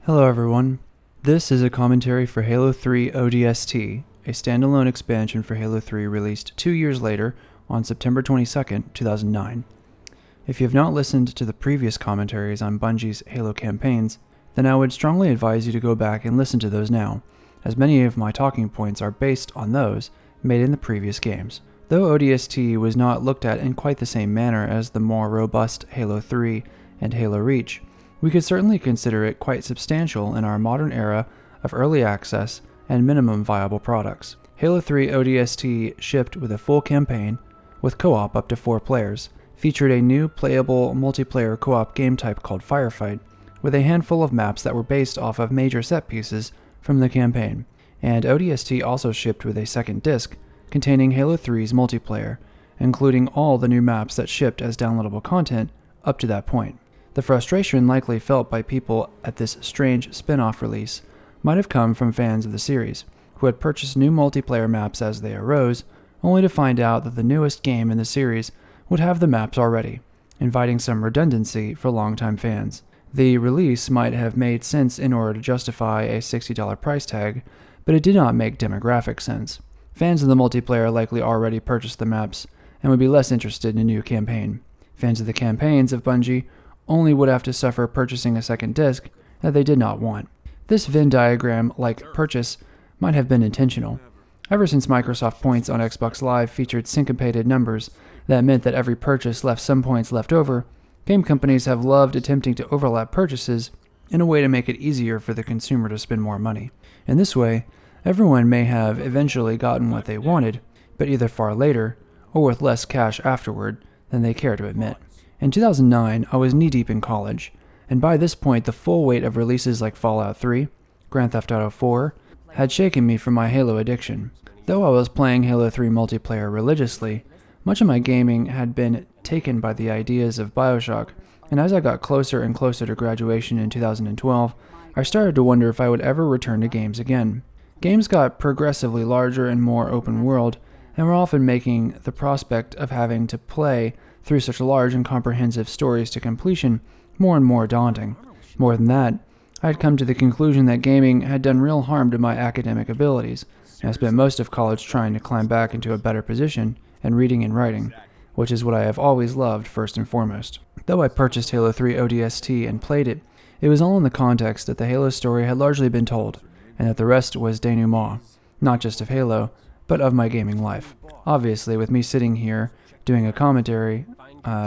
Hello everyone, this is a commentary for Halo 3 ODST, a standalone expansion for Halo 3 released 2 years later on September 22, 2009. If you have not listened to the previous commentaries on Bungie's Halo campaigns, then I would strongly advise you to go back and listen to those now, as many of my talking points are based on those made in the previous games. Though ODST was not looked at in quite the same manner as the more robust Halo 3 and Halo Reach, we could certainly consider it quite substantial in our modern era of early access and minimum viable products. Halo 3 ODST shipped with a full campaign, with co-op up to 4 players, featured a new playable multiplayer co-op game type called Firefight, with a handful of maps that were based off of major set pieces from the campaign, and ODST also shipped with a second disc containing Halo 3's multiplayer, including all the new maps that shipped as downloadable content up to that point. The frustration likely felt by people at this strange spin-off release might have come from fans of the series, who had purchased new multiplayer maps as they arose, only to find out that the newest game in the series would have the maps already, inviting some redundancy for longtime fans. The release might have made sense in order to justify a $60 price tag, but it did not make demographic sense. Fans of the multiplayer likely already purchased the maps and would be less interested in a new campaign. Fans of the campaigns of Bungie only would have to suffer purchasing a second disc that they did not want. This Venn diagram-like purchase might have been intentional. Ever since Microsoft Points on Xbox Live featured syncopated numbers that meant that every purchase left some points left over, game companies have loved attempting to overlap purchases in a way to make it easier for the consumer to spend more money. In this way, everyone may have eventually gotten what they wanted, but either far later or with less cash afterward than they care to admit. In 2009, I was knee-deep in college, and by this point the full weight of releases like Fallout 3, Grand Theft Auto 4, had shaken me from my Halo addiction. Though I was playing Halo 3 multiplayer religiously, much of my gaming had been taken by the ideas of BioShock, and as I got closer and closer to graduation in 2012, I started to wonder if I would ever return to games again. Games got progressively larger and more open world, and were often making the prospect of having to play through such large and comprehensive stories to completion more and more daunting. More than that, I had come to the conclusion that gaming had done real harm to my academic abilities, and I spent most of college trying to climb back into a better position in reading and writing, which is what I have always loved first and foremost. Though I purchased Halo 3 ODST and played it, it was all in the context that the Halo story had largely been told, and that the rest was denouement, not just of Halo, but of my gaming life. Obviously, with me sitting here doing a commentary,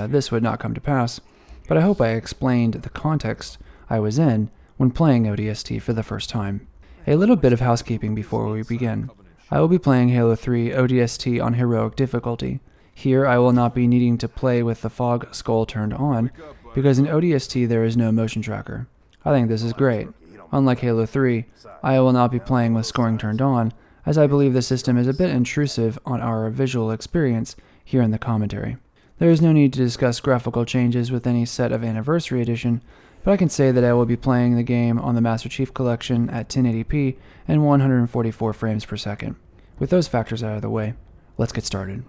this would not come to pass, but I hope I explained the context I was in when playing ODST for the first time. A little bit of housekeeping before we begin. I will be playing Halo 3 ODST on heroic difficulty. Here I will not be needing to play with the fog skull turned on, because in ODST there is no motion tracker. I think this is great. Unlike Halo 3, I will not be playing with scoring turned on, as I believe the system is a bit intrusive on our visual experience here in the commentary. There is no need to discuss graphical changes with any set of Anniversary Edition, but I can say that I will be playing the game on the Master Chief Collection at 1080p and 144 frames per second. With those factors out of the way, let's get started.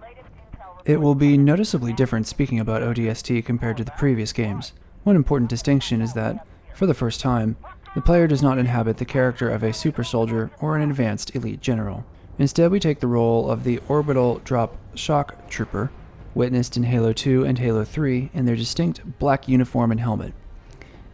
It will be noticeably different speaking about ODST compared to the previous games. One important distinction is that, for the first time, the player does not inhabit the character of a super soldier or an advanced elite general. Instead, we take the role of the orbital drop shock trooper, witnessed in Halo 2 and Halo 3 in their distinct black uniform and helmet.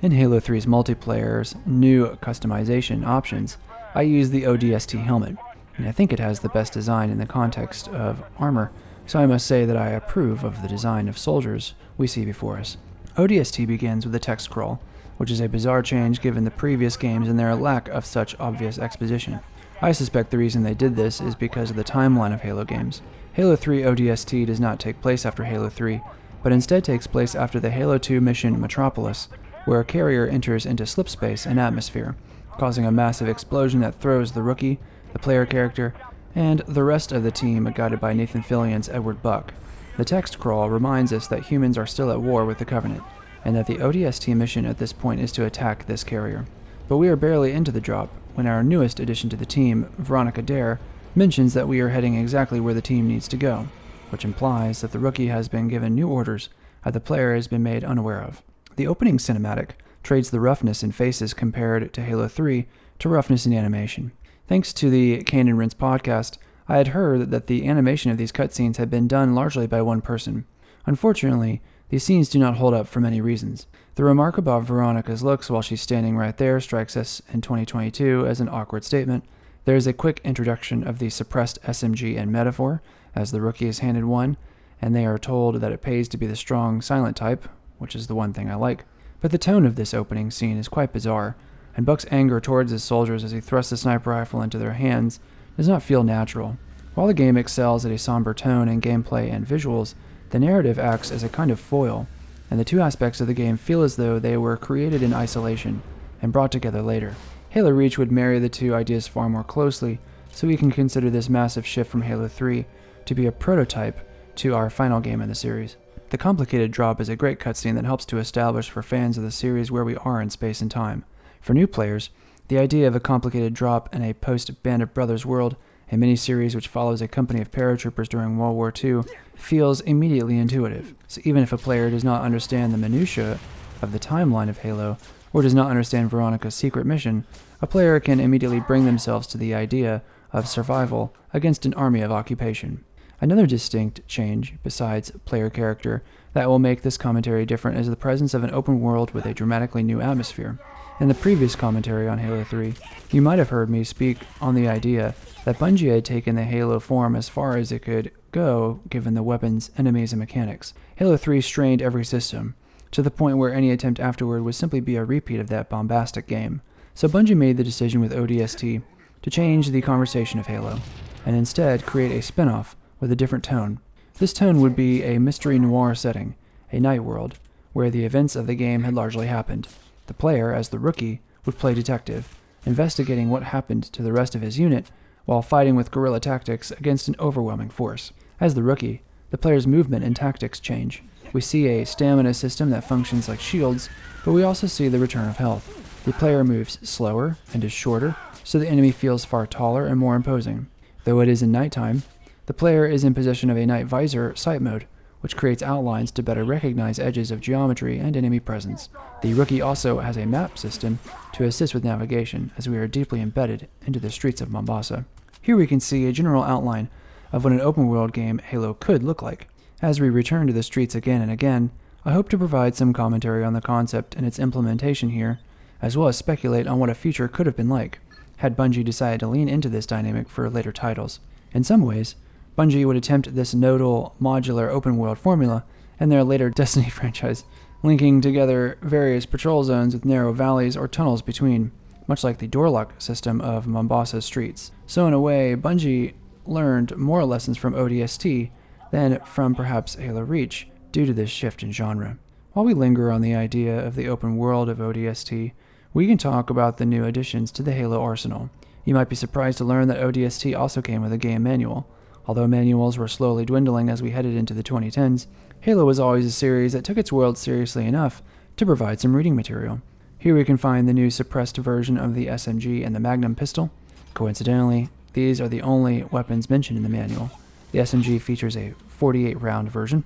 In Halo 3's multiplayer's new customization options, I use the ODST helmet, and I think it has the best design in the context of armor, so I must say that I approve of the design of soldiers we see before us. ODST begins with a text scroll, which is a bizarre change given the previous games and their lack of such obvious exposition. I suspect the reason they did this is because of the timeline of Halo games. Halo 3 ODST does not take place after Halo 3, but instead takes place after the Halo 2 mission Metropolis, where a carrier enters into slipspace and atmosphere, causing a massive explosion that throws the rookie, the player character, and the rest of the team guided by Nathan Fillion's Edward Buck. The text crawl reminds us that humans are still at war with the Covenant, and that the ODST mission at this point is to attack this carrier. But we are barely into the drop when our newest addition to the team, Veronica Dare, mentions that we are heading exactly where the team needs to go, which implies that the rookie has been given new orders that the player has been made unaware of. The opening cinematic trades the roughness in faces compared to Halo 3 to roughness in animation. Thanks to the Canon Rinse podcast, I had heard that the animation of these cutscenes had been done largely by one person. Unfortunately, these scenes do not hold up for many reasons. The remark about Veronica's looks while she's standing right there strikes us in 2022 as an awkward statement. There is a quick introduction of the suppressed SMG and metaphor, as the rookie is handed one, and they are told that it pays to be the strong, silent type, which is the one thing I like. But the tone of this opening scene is quite bizarre, and Buck's anger towards his soldiers as he thrusts the sniper rifle into their hands does not feel natural. While the game excels at a somber tone in gameplay and visuals, the narrative acts as a kind of foil, and the two aspects of the game feel as though they were created in isolation and brought together later. Halo Reach would marry the two ideas far more closely, so we can consider this massive shift from Halo 3 to be a prototype to our final game in the series. The complicated drop is a great cutscene that helps to establish for fans of the series where we are in space and time. For new players, the idea of a complicated drop in a post-Band of Brothers world, a miniseries which follows a company of paratroopers during World War II, feels immediately intuitive. So even if a player does not understand the minutiae of the timeline of Halo, or does not understand Veronica's secret mission, a player can immediately bring themselves to the idea of survival against an army of occupation. Another distinct change, besides player character, that will make this commentary different is the presence of an open world with a dramatically new atmosphere. In the previous commentary on Halo 3, you might have heard me speak on the idea that Bungie had taken the Halo form as far as it could go given the weapons, enemies, and mechanics. Halo 3 strained every system, to the point where any attempt afterward would simply be a repeat of that bombastic game. So Bungie made the decision with ODST to change the conversation of Halo, and instead create a spinoff with a different tone. This tone would be a mystery noir setting, a night world, where the events of the game had largely happened. The player, as the rookie, would play detective, investigating what happened to the rest of his unit while fighting with guerrilla tactics against an overwhelming force. As the rookie, the player's movement and tactics change. We see a stamina system that functions like shields, but we also see the return of health. The player moves slower and is shorter, so the enemy feels far taller and more imposing. Though it is in nighttime, the player is in possession of a night visor sight mode, which creates outlines to better recognize edges of geometry and enemy presence. The rookie also has a map system to assist with navigation, as we are deeply embedded into the streets of Mombasa. Here we can see a general outline of what an open-world game Halo could look like. As we return to the streets again and again, I hope to provide some commentary on the concept and its implementation here, as well as speculate on what a future could have been like, had Bungie decided to lean into this dynamic for later titles. In some ways, Bungie would attempt this nodal, modular open-world formula in their later Destiny franchise, linking together various patrol zones with narrow valleys or tunnels between, much like the door lock system of Mombasa's streets. So in a way, Bungie learned more lessons from ODST than from perhaps Halo Reach, due to this shift in genre. While we linger on the idea of the open world of ODST, we can talk about the new additions to the Halo arsenal. You might be surprised to learn that ODST also came with a game manual. Although manuals were slowly dwindling as we headed into the 2010s, Halo was always a series that took its world seriously enough to provide some reading material. Here we can find the new suppressed version of the SMG and the Magnum pistol. Coincidentally, these are the only weapons mentioned in the manual. The SMG features a 48-round version.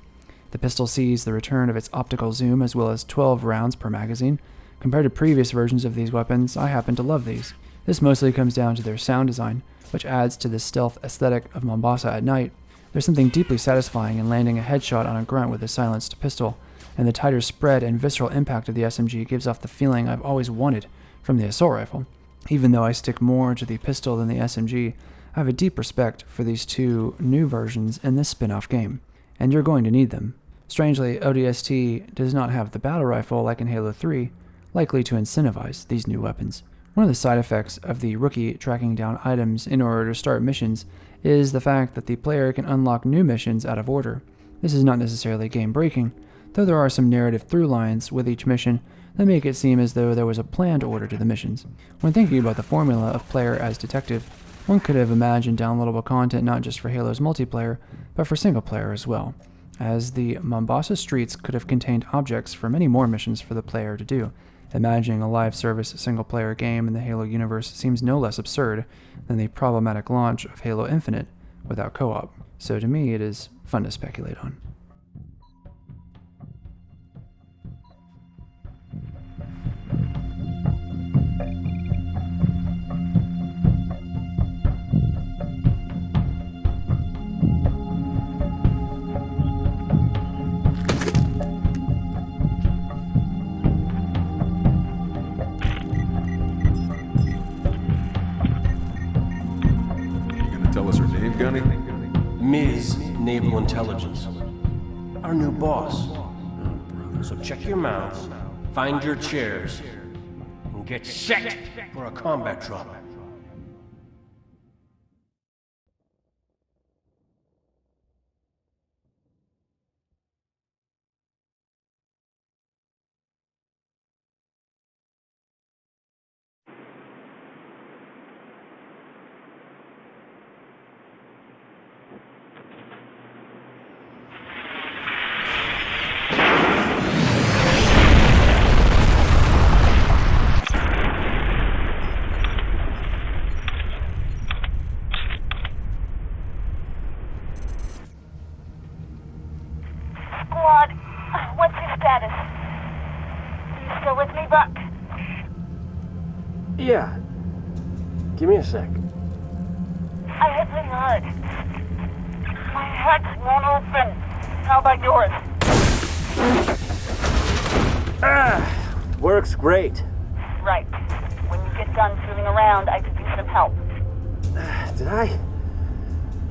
The pistol sees the return of its optical zoom as well as 12 rounds per magazine. Compared to previous versions of these weapons, I happen to love these. This mostly comes down to their sound design, which adds to the stealth aesthetic of Mombasa at night. There's something deeply satisfying in landing a headshot on a grunt with a silenced pistol, and the tighter spread and visceral impact of the SMG gives off the feeling I've always wanted from the assault rifle. Even though I stick more to the pistol than the SMG, I have a deep respect for these two new versions in this spin-off game, and you're going to need them. Strangely, ODST does not have the battle rifle like in Halo 3, likely to incentivize these new weapons. One of the side effects of the rookie tracking down items in order to start missions is the fact that the player can unlock new missions out of order. This is not necessarily game-breaking, though there are some narrative through lines with each mission that make it seem as though there was a planned order to the missions. When thinking about the formula of player as detective, one could have imagined downloadable content not just for Halo's multiplayer, but for single player as well, as the Mombasa streets could have contained objects for many more missions for the player to do. Imagining a live service single-player game in the Halo universe seems no less absurd than the problematic launch of Halo Infinite without co-op, so to me it is fun to speculate on. hell is her name, Gunny? Ms. Naval Intelligence. Our new boss. So check your mouths, find your chairs, and get set for a combat drop. Squad, what's your status? You still with me, Buck? Yeah. Give me a sec. I hit pretty hard. My hatch won't open. How about yours? Works great. Right. When you get done fooling around, I could use some help. Did I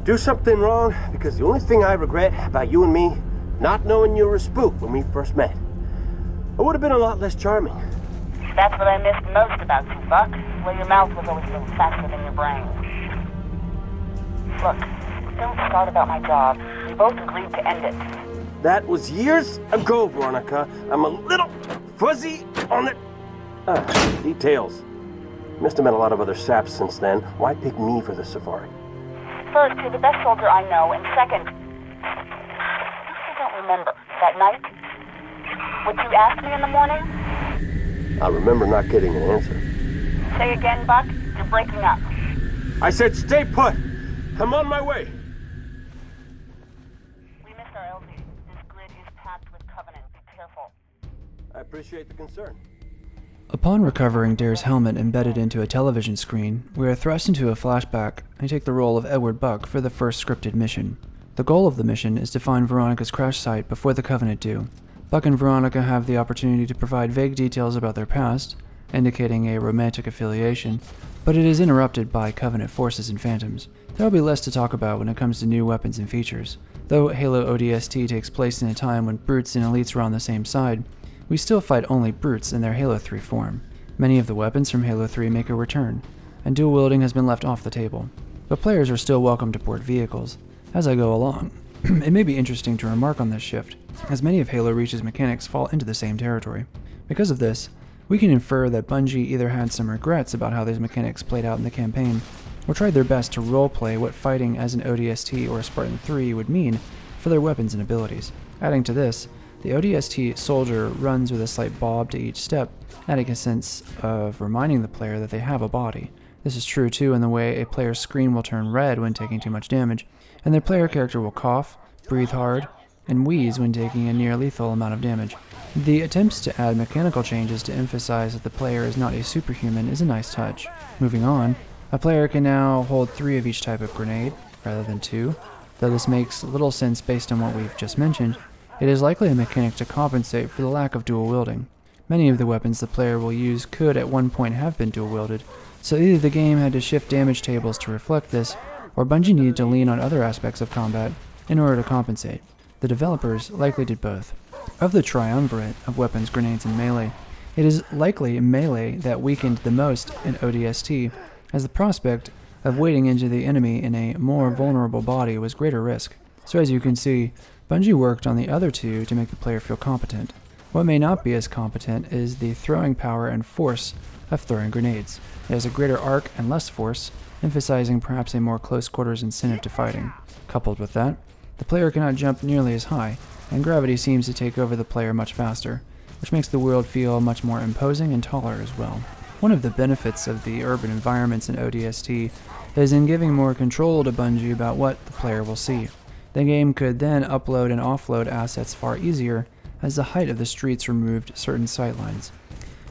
do something wrong? Because the only thing I regret about you and me, not knowing you were a spook when we first met. I would have been a lot less charming. That's what I missed most about you, Buck. Where your mouth was always a little faster than your brain. Look, don't start about my job. We both agreed to end it. That was years ago, Veronica. I'm a little fuzzy on the details. Must have met a lot of other saps since then. Why pick me for the safari? First, you're the best soldier I know, and second, you still don't remember that night? What you asked me in the morning? I remember not getting an answer. Say again, Buck. You're breaking up. I said stay put. I'm on my way. We missed our LZ. This grid is packed with Covenant. Be careful. I appreciate the concern. Upon recovering Dare's helmet embedded into a television screen, we are thrust into a flashback and take the role of Edward Buck for the first scripted mission. The goal of the mission is to find Veronica's crash site before the Covenant do. Buck and Veronica have the opportunity to provide vague details about their past, indicating a romantic affiliation, but it is interrupted by Covenant forces and phantoms. There will be less to talk about when it comes to new weapons and features. Though Halo ODST takes place in a time when brutes and elites were on the same side, we still fight only brutes in their Halo 3 form. Many of the weapons from Halo 3 make a return, and dual wielding has been left off the table. But players are still welcome to board vehicles as I go along. It may be interesting to remark on this shift, as many of Halo Reach's mechanics fall into the same territory. Because of this, we can infer that Bungie either had some regrets about how these mechanics played out in the campaign, or tried their best to roleplay what fighting as an ODST or a Spartan 3 would mean for their weapons and abilities. Adding to this, the ODST soldier runs with a slight bob to each step, adding a sense of reminding the player that they have a body. This is true too in the way a player's screen will turn red when taking too much damage, and their player character will cough, breathe hard, and wheeze when taking a near lethal amount of damage. The attempts to add mechanical changes to emphasize that the player is not a superhuman is a nice touch. Moving on, a player can now hold 3 of each type of grenade, rather than 2. Though this makes little sense based on what we've just mentioned, it is likely a mechanic to compensate for the lack of dual wielding. Many of the weapons the player will use could at one point have been dual wielded, so either the game had to shift damage tables to reflect this, or Bungie needed to lean on other aspects of combat in order to compensate. The developers likely did both. Of the triumvirate of weapons, grenades, and melee, it is likely melee that weakened the most in ODST, as the prospect of wading into the enemy in a more vulnerable body was greater risk. So as you can see, Bungie worked on the other two to make the player feel competent. What may not be as competent is the throwing power and force of throwing grenades. It has a greater arc and less force, emphasizing perhaps a more close quarters incentive to fighting. Coupled with that, the player cannot jump nearly as high, and gravity seems to take over the player much faster, which makes the world feel much more imposing and taller as well. One of the benefits of the urban environments in ODST is in giving more control to Bungie about what the player will see. The game could then upload and offload assets far easier, as the height of the streets removed certain sightlines.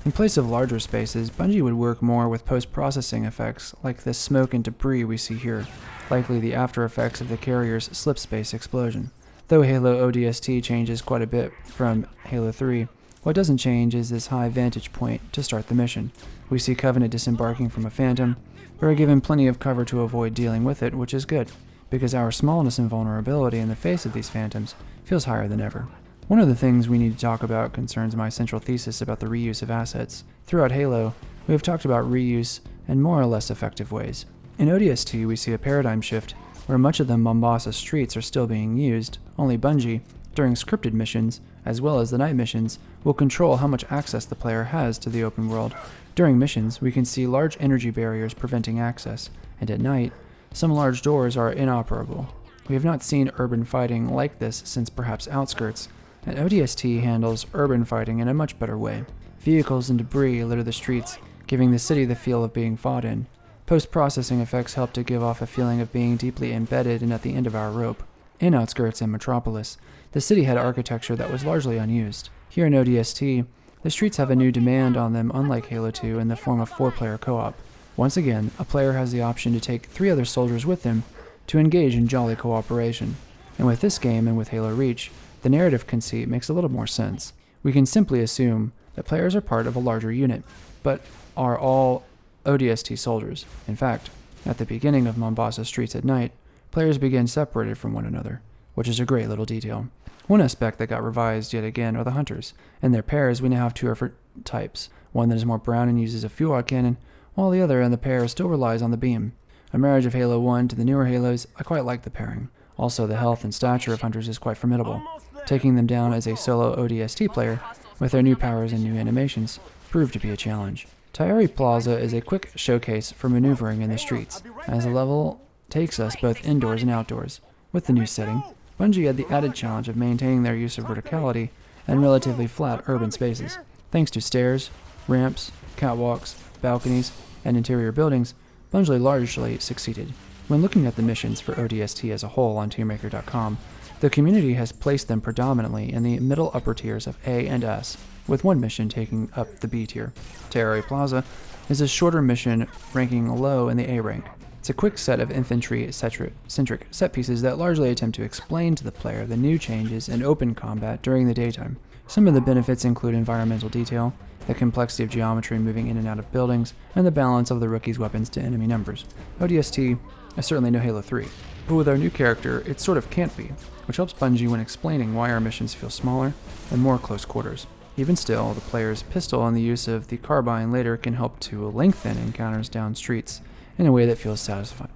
In place of larger spaces, Bungie would work more with post-processing effects like the smoke and debris we see here, likely the after effects of the carrier's slip space explosion. Though Halo ODST changes quite a bit from Halo 3, What doesn't change is this high vantage point to start the mission. We see Covenant disembarking from a Phantom, but are given plenty of cover to avoid dealing with it, which is good, because our smallness and vulnerability in the face of these Phantoms feels higher than ever. One of the things we need to talk about concerns my central thesis about the reuse of assets. Throughout Halo, we have talked about reuse in more or less effective ways. In ODST, we see a paradigm shift where much of the Mombasa streets are still being used. Only Bungie, during scripted missions, as well as the night missions, will control how much access the player has to the open world. During missions, we can see large energy barriers preventing access, and at night, some large doors are inoperable. We have not seen urban fighting like this since perhaps Outskirts, and ODST handles urban fighting in a much better way. Vehicles and debris litter the streets, giving the city the feel of being fought in. Post-processing effects help to give off a feeling of being deeply embedded and at the end of our rope. In Outskirts and Metropolis, the city had architecture that was largely unused. Here in ODST, the streets have a new demand on them unlike Halo 2 in the form of 4-player co-op. Once again, a player has the option to take 3 other soldiers with him to engage in jolly cooperation. And with this game and with Halo Reach, the narrative conceit makes a little more sense. We can simply assume that players are part of a larger unit, but are all ODST soldiers. In fact, at the beginning of Mombasa Streets at night, players begin separated from one another, which is a great little detail. One aspect that got revised yet again are the hunters. In their pairs, we now have 2 different types, one that is more brown and uses a fuel rod cannon, while the other in the pair still relies on the beam. A marriage of Halo 1 to the newer Halos, I quite like the pairing. Also, the health and stature of hunters is quite formidable. Taking them down as a solo ODST player, with their new powers and new animations, proved to be a challenge. Tayari Plaza is a quick showcase for maneuvering in the streets, as the level takes us both indoors and outdoors. With the new setting, Bungie had the added challenge of maintaining their use of verticality and relatively flat urban spaces. Thanks to stairs, ramps, catwalks, balconies, and interior buildings, Bungie largely succeeded. When looking at the missions for ODST as a whole on TierMaker.com, the community has placed them predominantly in the middle upper tiers of A and S, with one mission taking up the B tier. Tayari Plaza is a shorter mission ranking low in the A rank. It's a quick set of infantry-centric set pieces that largely attempt to explain to the player the new changes in open combat during the daytime. Some of the benefits include environmental detail, the complexity of geometry moving in and out of buildings, and the balance of the rookie's weapons to enemy numbers. ODST is certainly no Halo 3, but with our new character, it sort of can't be, which helps Bungie when explaining why our missions feel smaller and more close quarters. Even still, the player's pistol and the use of the carbine later can help to lengthen encounters down streets in a way that feels satisfying.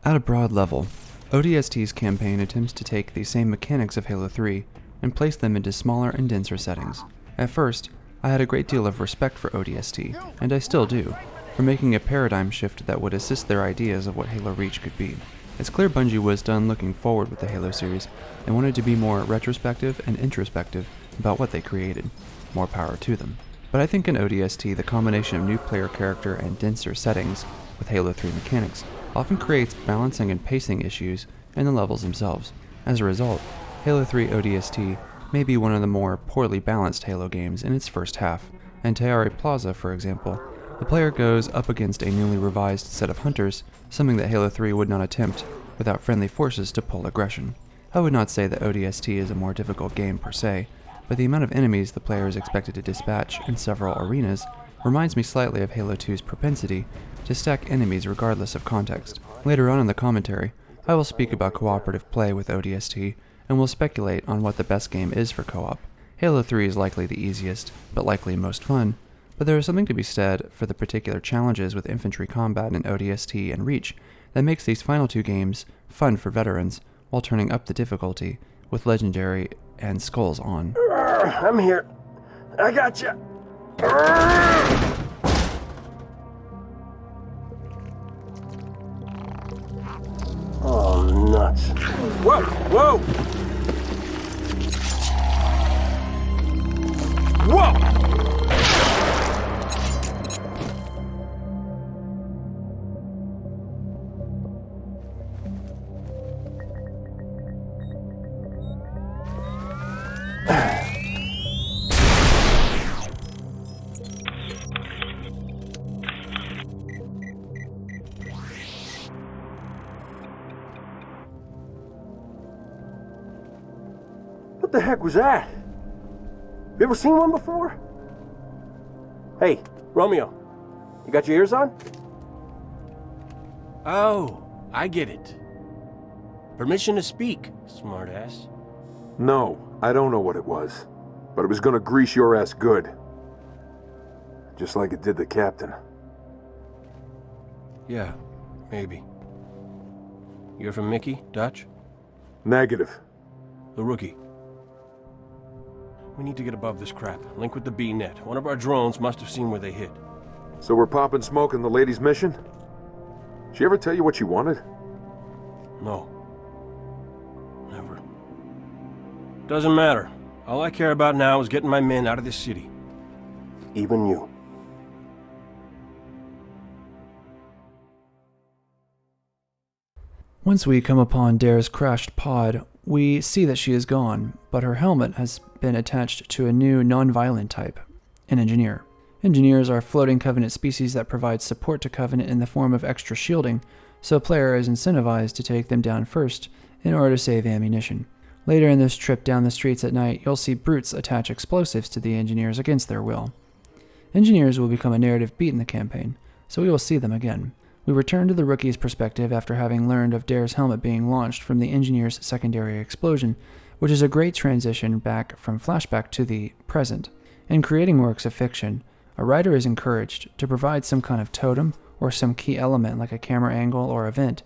At a broad level, ODST's campaign attempts to take the same mechanics of Halo 3 and place them into smaller and denser settings. At first, I had a great deal of respect for ODST, and I still do, for making a paradigm shift that would assist their ideas of what Halo Reach could be. It's clear Bungie was done looking forward with the Halo series and wanted to be more retrospective and introspective about what they created. More power to them. But I think in ODST, the combination of new player character and denser settings with Halo 3 mechanics often creates balancing and pacing issues in the levels themselves. As a result, Halo 3 ODST may be one of the more poorly balanced Halo games in its first half. In Tayari Plaza, for example, the player goes up against a newly revised set of hunters, something that Halo 3 would not attempt without friendly forces to pull aggression. I would not say that ODST is a more difficult game per se, but the amount of enemies the player is expected to dispatch in several arenas reminds me slightly of Halo 2's propensity to stack enemies regardless of context. Later on in the commentary, I will speak about cooperative play with ODST, and will speculate on what the best game is for co-op. Halo 3 is likely the easiest, but likely most fun, but there is something to be said for the particular challenges with infantry combat in ODST and Reach that makes these final 2 games fun for veterans, while turning up the difficulty with Legendary and Skulls on. I'm here. I gotcha. Oh, nuts. Whoa, whoa! Whoa! What the heck was that? You ever seen one before? Hey, Romeo, you got your ears on? Oh, I get it. Permission to speak, smartass. No, I don't know what it was, but it was gonna grease your ass good. Just like it did the captain. Yeah, maybe. You're from Mickey, Dutch? Negative. The rookie. We need to get above this crap. Link with the B-net. One of our drones must have seen where they hit. So we're popping smoke in the lady's mission? She ever tell you what she wanted? No. Never. Doesn't matter. All I care about now is getting my men out of this city. Even you. Once we come upon Dare's crashed pod, we see that she is gone, but her helmet has been attached to a new non-violent type, an engineer. Engineers are floating Covenant species that provide support to Covenant in the form of extra shielding, so a player is incentivized to take them down first in order to save ammunition. Later in this trip down the streets at night, you'll see brutes attach explosives to the engineers against their will. Engineers will become a narrative beat in the campaign, so we will see them again. We return to the rookie's perspective after having learned of Dare's helmet being launched from the engineer's secondary explosion, which is a great transition back from flashback to the present. In creating works of fiction, a writer is encouraged to provide some kind of totem or some key element like a camera angle or event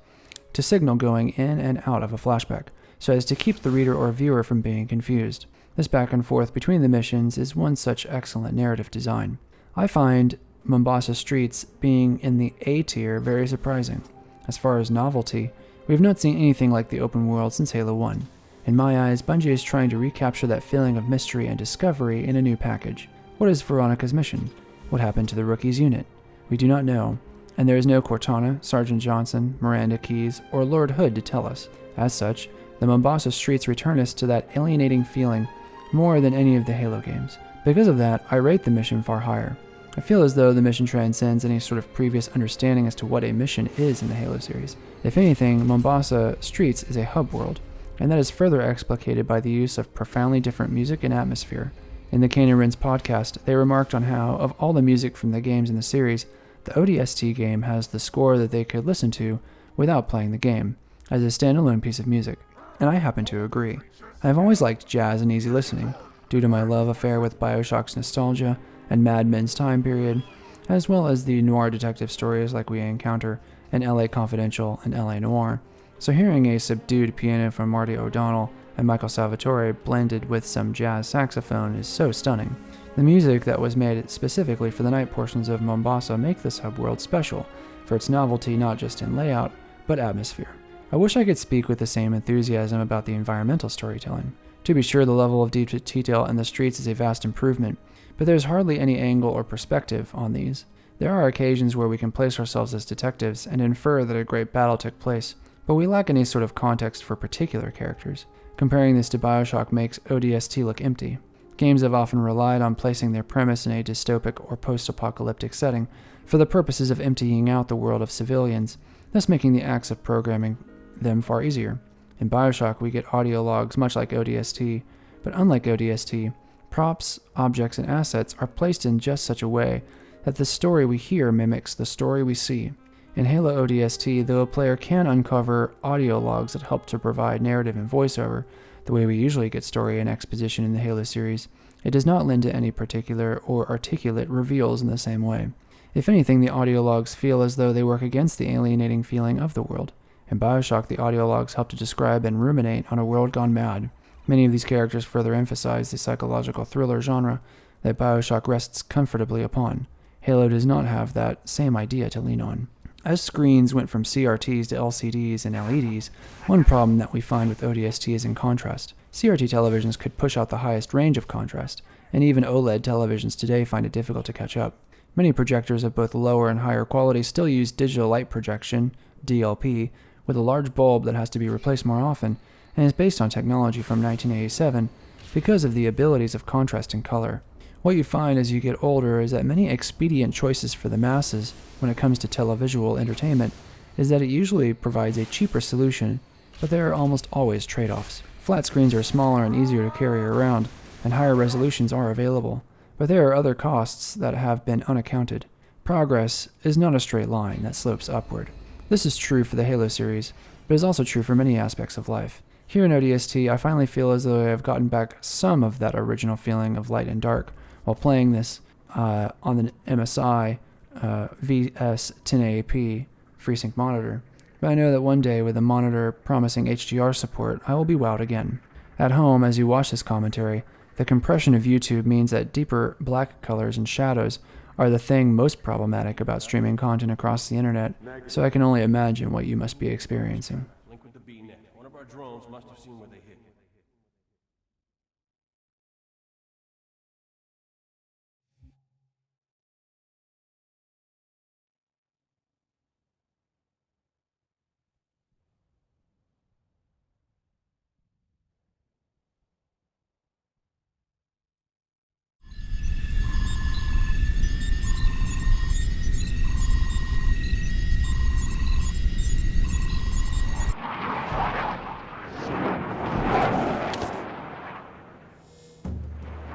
to signal going in and out of a flashback, so as to keep the reader or viewer from being confused. This back and forth between the missions is one such excellent narrative design. I find Mombasa streets being in the A tier very surprising. As far as novelty, we have not seen anything like the open world since Halo 1. In my eyes, Bungie is trying to recapture that feeling of mystery and discovery in a new package. What is Veronica's mission? What happened to the rookie's unit? We do not know, and there is no Cortana, Sergeant Johnson, Miranda Keyes, or Lord Hood to tell us. As such, the Mombasa streets return us to that alienating feeling more than any of the Halo games. Because of that, I rate the mission far higher. I feel as though the mission transcends any sort of previous understanding as to what a mission is in the Halo series. If anything, Mombasa Streets is a hub world, and that is further explicated by the use of profoundly different music and atmosphere. In the Kane and Rin's podcast, they remarked on how, of all the music from the games in the series, the ODST game has the score that they could listen to without playing the game, as a standalone piece of music, and I happen to agree. I have always liked jazz and easy listening, due to my love affair with BioShock's nostalgia and Mad Men's time period, as well as the noir detective stories like we encounter in LA Confidential and LA Noire. So hearing a subdued piano from Marty O'Donnell and Michael Salvatore blended with some jazz saxophone is so stunning. The music that was made specifically for the night portions of Mombasa make this hub world special for its novelty not just in layout, but atmosphere. I wish I could speak with the same enthusiasm about the environmental storytelling. To be sure, the level of deep detail in the streets is a vast improvement, but there's hardly any angle or perspective on these. There are occasions where we can place ourselves as detectives and infer that a great battle took place, but we lack any sort of context for particular characters. Comparing this to BioShock makes ODST look empty. Games have often relied on placing their premise in a dystopic or post-apocalyptic setting for the purposes of emptying out the world of civilians, thus making the acts of programming them far easier. In BioShock, we get audio logs much like ODST, but unlike ODST, props, objects, and assets are placed in just such a way that the story we hear mimics the story we see. In Halo ODST, though a player can uncover audio logs that help to provide narrative and voiceover, the way we usually get story and exposition in the Halo series, it does not lend to any particular or articulate reveals in the same way. If anything, the audio logs feel as though they work against the alienating feeling of the world. In BioShock, the audio logs help to describe and ruminate on a world gone mad. Many of these characters further emphasize the psychological thriller genre that BioShock rests comfortably upon. Halo does not have that same idea to lean on. As screens went from CRTs to LCDs and LEDs, one problem that we find with ODST is in contrast. CRT televisions could push out the highest range of contrast, and even OLED televisions today find it difficult to catch up. Many projectors of both lower and higher quality still use digital light projection, DLP, with a large bulb that has to be replaced more often, and is based on technology from 1987 because of the abilities of contrast and color. What you find as you get older is that many expedient choices for the masses when it comes to televisual entertainment is that it usually provides a cheaper solution, but there are almost always trade-offs. Flat screens are smaller and easier to carry around, and higher resolutions are available, but there are other costs that have been unaccounted. Progress is not a straight line that slopes upward. This is true for the Halo series, but is also true for many aspects of life. Here in ODST, I finally feel as though I have gotten back some of that original feeling of light and dark while playing this on the MSI VS1080p FreeSync monitor, but I know that one day with a monitor promising HDR support, I will be wowed again. At home, as you watch this commentary, the compression of YouTube means that deeper black colors and shadows are the thing most problematic about streaming content across the internet, so I can only imagine what you must be experiencing. Link with the B-net. One of our drones must have seen where they hit.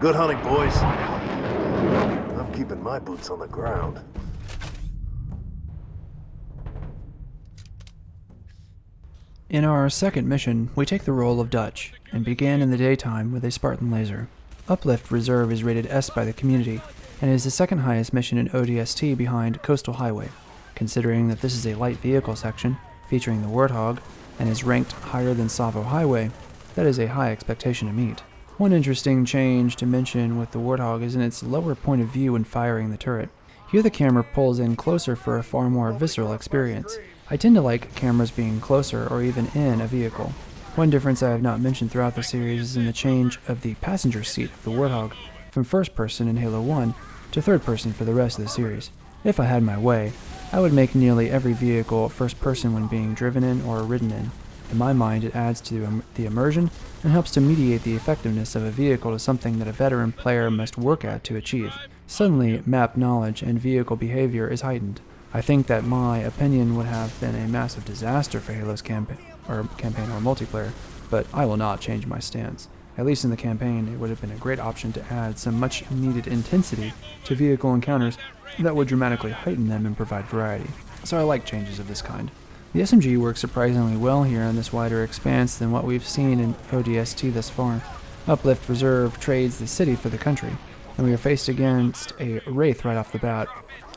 Good hunting, boys. I'm keeping my boots on the ground. In our second mission, we take the role of Dutch, and begin in the daytime with a Spartan laser. Uplift Reserve is rated S by the community, and is the second highest mission in ODST behind Coastal Highway. Considering that this is a light vehicle section, featuring the Warthog, and is ranked higher than Savo Highway, that is a high expectation to meet. One interesting change to mention with the Warthog is in its lower point of view when firing the turret. Here the camera pulls in closer for a far more visceral experience. I tend to like cameras being closer or even in a vehicle. One difference I have not mentioned throughout the series is in the change of the passenger seat of the Warthog from first person in Halo 1 to third person for the rest of the series. If I had my way, I would make nearly every vehicle first person when being driven in or ridden in. In my mind, it adds to the immersion and helps to mediate the effectiveness of a vehicle to something that a veteran player must work at to achieve. Suddenly, map knowledge and vehicle behavior is heightened. I think that my opinion would have been a massive disaster for Halo's campaign or multiplayer, but I will not change my stance. At least in the campaign, it would have been a great option to add some much needed intensity to vehicle encounters that would dramatically heighten them and provide variety. So I like changes of this kind. The SMG works surprisingly well here on this wider expanse than what we've seen in ODST thus far. Uplift Reserve trades the city for the country, and we are faced against a Wraith right off the bat.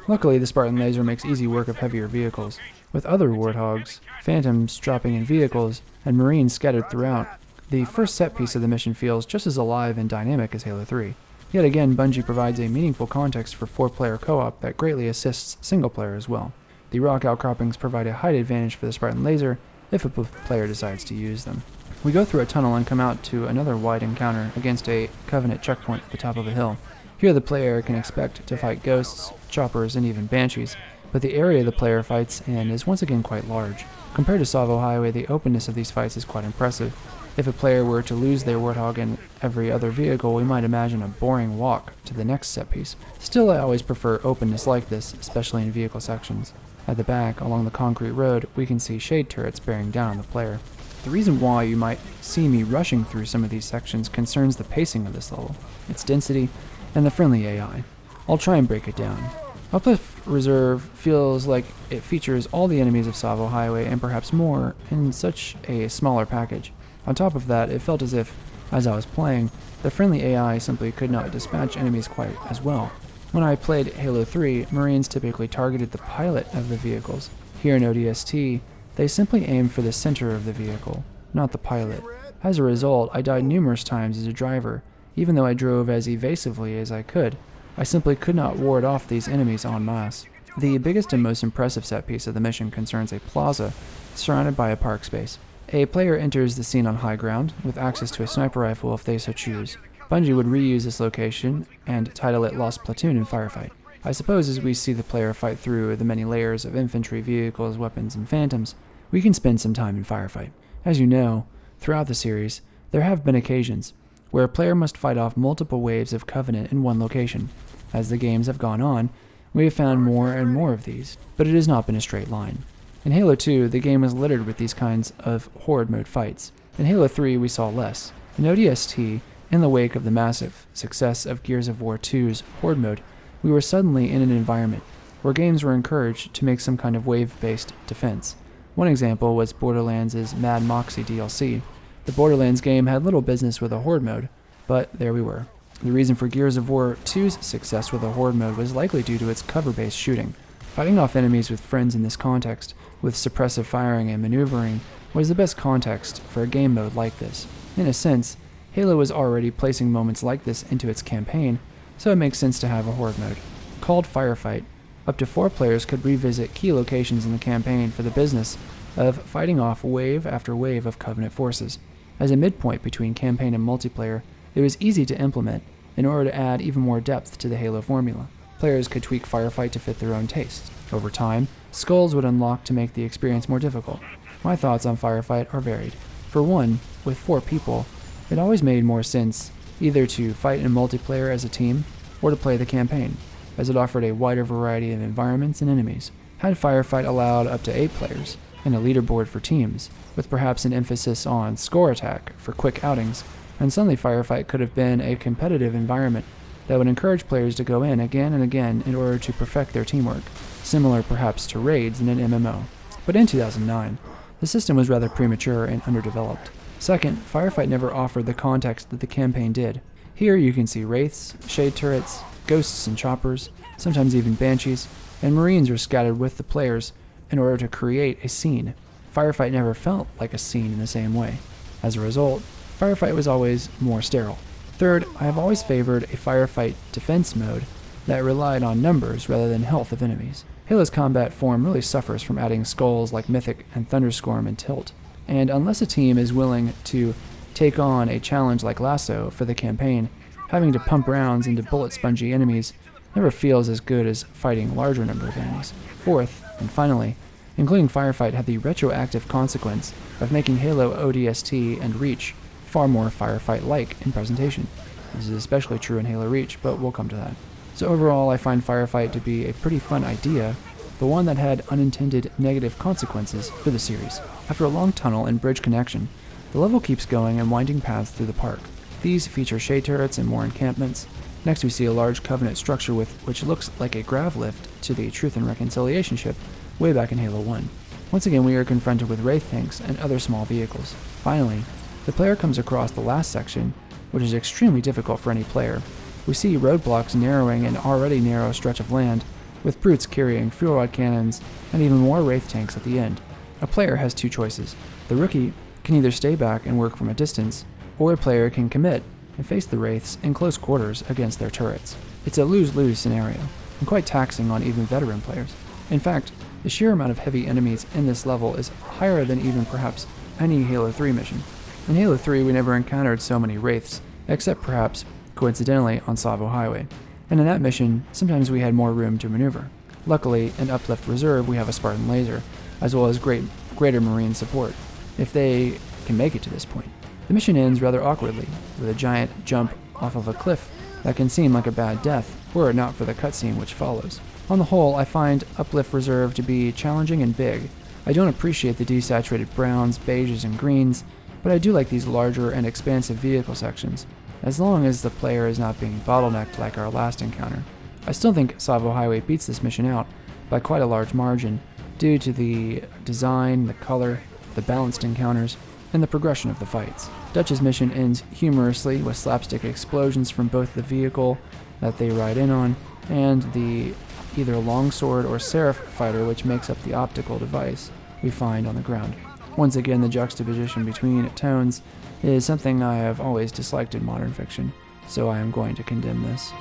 Luckily, the Spartan laser makes easy work of heavier vehicles, with other Warthogs, Phantoms dropping in vehicles, and Marines scattered throughout. The first set piece of the mission feels just as alive and dynamic as Halo 3. Yet again, Bungie provides a meaningful context for 4-player co-op that greatly assists single-player as well. The rock outcroppings provide a height advantage for the Spartan laser if a player decides to use them. We go through a tunnel and come out to another wide encounter against a Covenant checkpoint at the top of a hill. Here the player can expect to fight ghosts, choppers, and even banshees, but the area the player fights in is once again quite large. Compared to Savo Highway, the openness of these fights is quite impressive. If a player were to lose their Warthog in every other vehicle, we might imagine a boring walk to the next set piece. Still, I always prefer openness like this, especially in vehicle sections. At the back, along the concrete road, we can see shade turrets bearing down on the player. The reason why you might see me rushing through some of these sections concerns the pacing of this level, its density, and the friendly AI. I'll try and break it down. Uplift Reserve feels like it features all the enemies of Savo Highway and perhaps more in such a smaller package. On top of that, it felt as if, as I was playing, the friendly AI simply could not dispatch enemies quite as well. When I played Halo 3, Marines typically targeted the pilot of the vehicles. Here in ODST, they simply aim for the center of the vehicle, not the pilot. As a result, I died numerous times as a driver, even though I drove as evasively as I could. I simply could not ward off these enemies en masse. The biggest and most impressive set piece of the mission concerns a plaza surrounded by a park space. A player enters the scene on high ground, with access to a sniper rifle if they so choose. Bungie would reuse this location and title it Lost Platoon in Firefight. I suppose as we see the player fight through the many layers of infantry, vehicles, weapons, and phantoms, we can spend some time in Firefight. As you know, throughout the series, there have been occasions where a player must fight off multiple waves of Covenant in one location. As the games have gone on, we have found more and more of these, but it has not been a straight line. In Halo 2, the game was littered with these kinds of horde mode fights. In Halo 3, we saw less. In ODST, In the wake of the massive success of Gears of War 2's Horde mode, we were suddenly in an environment where games were encouraged to make some kind of wave-based defense. One example was Borderlands' Mad Moxie DLC. The Borderlands game had little business with a Horde mode, but there we were. The reason for Gears of War 2's success with a Horde mode was likely due to its cover-based shooting. Fighting off enemies with friends in this context, with suppressive firing and maneuvering, was the best context for a game mode like this. In a sense, Halo was already placing moments like this into its campaign, so it makes sense to have a Horde mode. Called Firefight, up to 4 players could revisit key locations in the campaign for the business of fighting off wave after wave of Covenant forces. As a midpoint between campaign and multiplayer, it was easy to implement in order to add even more depth to the Halo formula. Players could tweak Firefight to fit their own tastes. Over time, skulls would unlock to make the experience more difficult. My thoughts on Firefight are varied. For one, with 4 people, it always made more sense either to fight in multiplayer as a team or to play the campaign, as it offered a wider variety of environments and enemies. Had Firefight allowed up to 8 players, and a leaderboard for teams, with perhaps an emphasis on score attack for quick outings, and suddenly Firefight could have been a competitive environment that would encourage players to go in again and again in order to perfect their teamwork, similar perhaps to raids in an MMO. But in 2009, the system was rather premature and underdeveloped. Second, Firefight never offered the context that the campaign did. Here you can see wraiths, shade turrets, ghosts and choppers, sometimes even banshees, and marines are scattered with the players in order to create a scene. Firefight never felt like a scene in the same way. As a result, Firefight was always more sterile. Third, I have always favored a Firefight defense mode that relied on numbers rather than health of enemies. Halo's combat form really suffers from adding skulls like Mythic and Thunderstorm and Tilt, and unless a team is willing to take on a challenge like Lasso for the campaign, having to pump rounds into bullet-spongy enemies never feels as good as fighting a larger number of enemies. Fourth, and finally, including Firefight had the retroactive consequence of making Halo ODST and Reach far more Firefight-like in presentation. This is especially true in Halo Reach, but we'll come to that. So overall, I find Firefight to be a pretty fun idea, but one that had unintended negative consequences for the series. After a long tunnel and bridge connection, the level keeps going and winding paths through the park. These feature shade turrets and more encampments. Next we see a large Covenant structure which looks like a grav lift to the Truth and Reconciliation ship way back in Halo 1. Once again we are confronted with Wraith tanks and other small vehicles. Finally, the player comes across the last section, which is extremely difficult for any player. We see roadblocks narrowing an already narrow stretch of land, with brutes carrying fuel rod cannons and even more Wraith tanks at the end. A player has 2 choices. The rookie can either stay back and work from a distance, or a player can commit and face the Wraiths in close quarters against their turrets. It's a lose-lose scenario, and quite taxing on even veteran players. In fact, the sheer amount of heavy enemies in this level is higher than even perhaps any Halo 3 mission. In Halo 3 we never encountered so many Wraiths, except perhaps, coincidentally, on Savo Highway. And in that mission, sometimes we had more room to maneuver. Luckily, in Uplift Reserve we have a Spartan laser, as well as greater Marine support, if they can make it to this point. The mission ends rather awkwardly, with a giant jump off of a cliff that can seem like a bad death, were it not for the cutscene which follows. On the whole, I find Uplift Reserve to be challenging and big. I don't appreciate the desaturated browns, beiges, and greens, but I do like these larger and expansive vehicle sections, as long as the player is not being bottlenecked like our last encounter. I still think Savo Highway beats this mission out by quite a large margin, due to the design, the color, the balanced encounters, and the progression of the fights. Dutch's mission ends humorously with slapstick explosions from both the vehicle that they ride in on and the either longsword or seraph fighter which makes up the optical device we find on the ground. Once again, the juxtaposition between tones is something I have always disliked in modern fiction, so I am going to condemn this.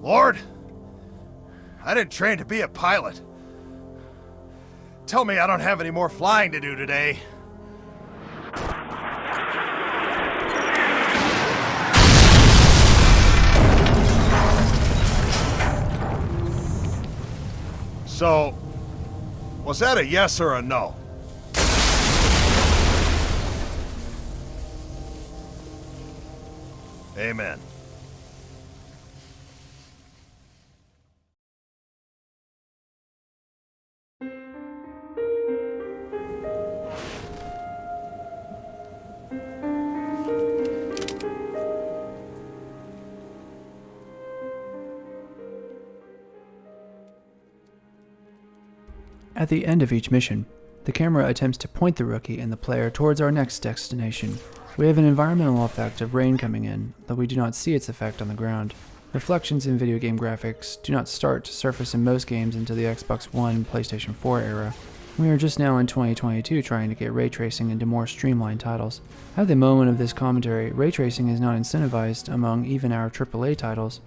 Lord, I didn't train to be a pilot. Tell me I don't have any more flying to do today. So, was that a yes or a no? Amen. At the end of each mission, the camera attempts to point the rookie and the player towards our next destination. We have an environmental effect of rain coming in, though we do not see its effect on the ground. Reflections in video game graphics do not start to surface in most games until the Xbox One and PlayStation 4 era. We are just now in 2022 trying to get ray tracing into more streamlined titles. At the moment of this commentary, ray tracing is not incentivized among even our AAA titles,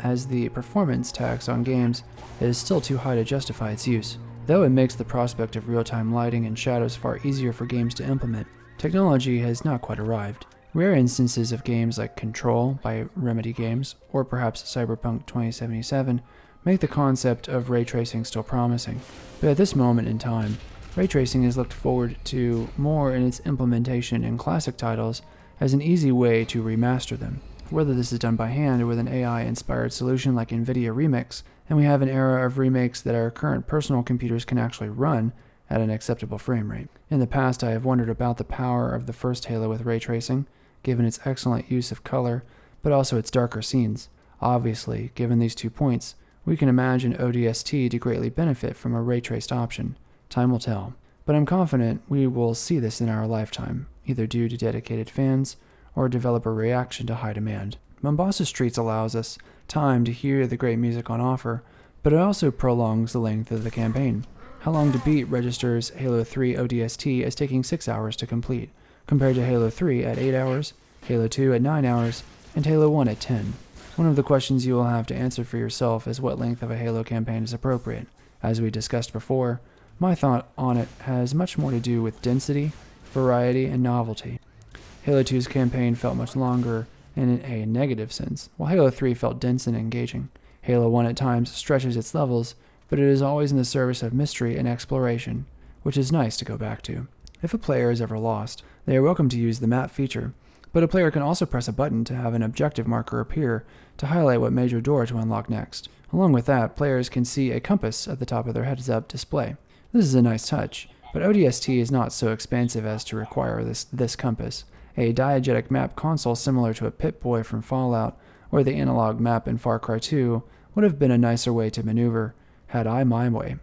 as the performance tax on games is still too high to justify its use. Though it makes the prospect of real-time lighting and shadows far easier for games to implement, technology has not quite arrived. Rare instances of games like Control by Remedy Games, or perhaps Cyberpunk 2077, make the concept of ray tracing still promising. But at this moment in time, ray tracing is looked forward to more in its implementation in classic titles as an easy way to remaster them, whether this is done by hand or with an AI-inspired solution like NVIDIA Remix, and we have an era of remakes that our current personal computers can actually run at an acceptable frame rate. In the past, I have wondered about the power of the first Halo with ray tracing, given its excellent use of color, but also its darker scenes. Obviously, given these 2 points, we can imagine ODST to greatly benefit from a ray-traced option. Time will tell, but I'm confident we will see this in our lifetime, either due to dedicated fans or a developer reaction to high demand. Mombasa Streets allows us time to hear the great music on offer, but it also prolongs the length of the campaign. How Long to Beat registers Halo 3 ODST as taking 6 hours to complete, compared to Halo 3 at 8 hours, Halo 2 at 9 hours, and Halo 1 at 10. One of the questions you will have to answer for yourself is what length of a Halo campaign is appropriate. As we discussed before, my thought on it has much more to do with density, variety, and novelty. Halo 2's campaign felt much longer in a negative sense, while Halo 3 felt dense and engaging. Halo 1 at times stretches its levels, but it is always in the service of mystery and exploration, which is nice to go back to. If a player is ever lost, they are welcome to use the map feature, but a player can also press a button to have an objective marker appear to highlight what major door to unlock next. Along with that, players can see a compass at the top of their heads-up display. This is a nice touch, but ODST is not so expansive as to require this compass. A diegetic map console similar to a Pip-Boy from Fallout or the analog map in Far Cry 2 would have been a nicer way to maneuver, had I my way.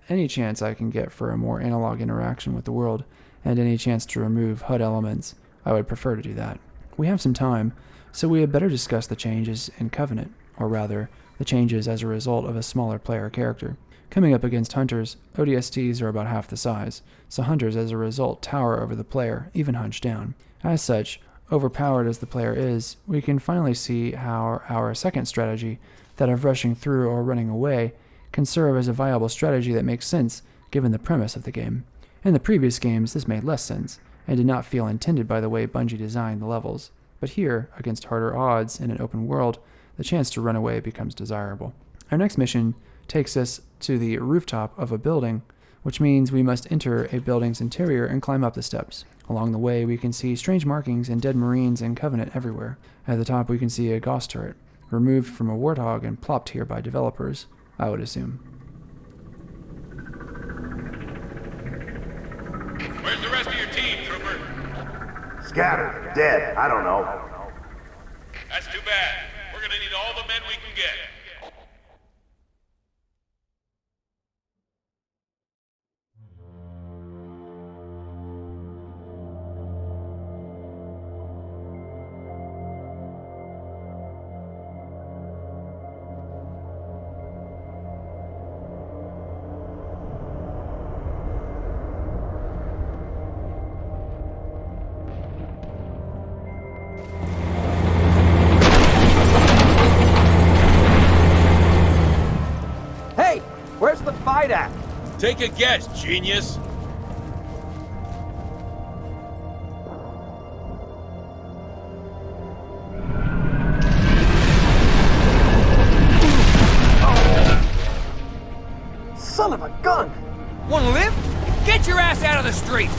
Any chance I can get for a more analog interaction with the world, and any chance to remove HUD elements, I would prefer to do that. We have some time, so we had better discuss the changes in Covenant, or rather, the changes as a result of a smaller player character. Coming up against Hunters, ODSTs are about half the size, so Hunters as a result tower over the player, even hunched down. As such, overpowered as the player is, we can finally see how our second strategy, that of rushing through or running away, can serve as a viable strategy that makes sense given the premise of the game. In the previous games, this made less sense, and did not feel intended by the way Bungie designed the levels. But here, against harder odds in an open world, the chance to run away becomes desirable. Our next mission takes us to the rooftop of a building, which means we must enter a building's interior and climb up the steps. Along the way, we can see strange markings and dead Marines and Covenant everywhere. At the top, we can see a Gauss turret, removed from a Warthog and plopped here by developers, I would assume. Where's the rest of your team, Trooper? Scattered, dead, I don't know. That's too bad. We're gonna need all the men we can get. Where's the fight at? Take a guess, genius. Son of a gun! Wanna live? Get your ass out of the street!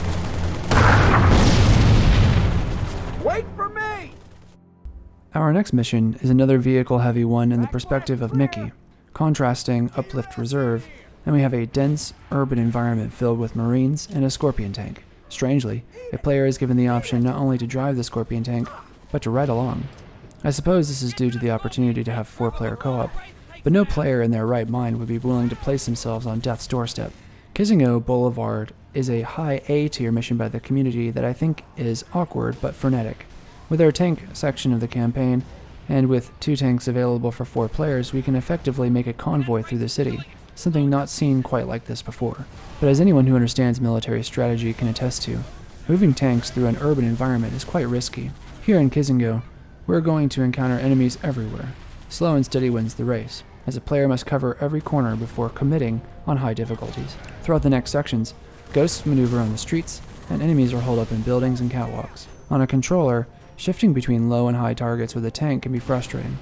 Wait for me! Our next mission is another vehicle-heavy one in the perspective of Mickey, contrasting Uplift Reserve, and we have a dense, urban environment filled with Marines and a Scorpion tank. Strangely, a player is given the option not only to drive the Scorpion tank, but to ride along. I suppose this is due to the opportunity to have 4-player co-op, but no player in their right mind would be willing to place themselves on death's doorstep. Kizingo Boulevard is a high A-tier mission by the community that I think is awkward but frenetic. With our tank section of the campaign, and with 2 tanks available for 4 players, we can effectively make a convoy through the city, something not seen quite like this before. But as anyone who understands military strategy can attest to, moving tanks through an urban environment is quite risky. Here in Kizingo, we're going to encounter enemies everywhere. Slow and steady wins the race, as a player must cover every corner before committing on high difficulties. Throughout the next sections, ghosts maneuver on the streets, and enemies are holed up in buildings and catwalks. On a controller, shifting between low and high targets with a tank can be frustrating.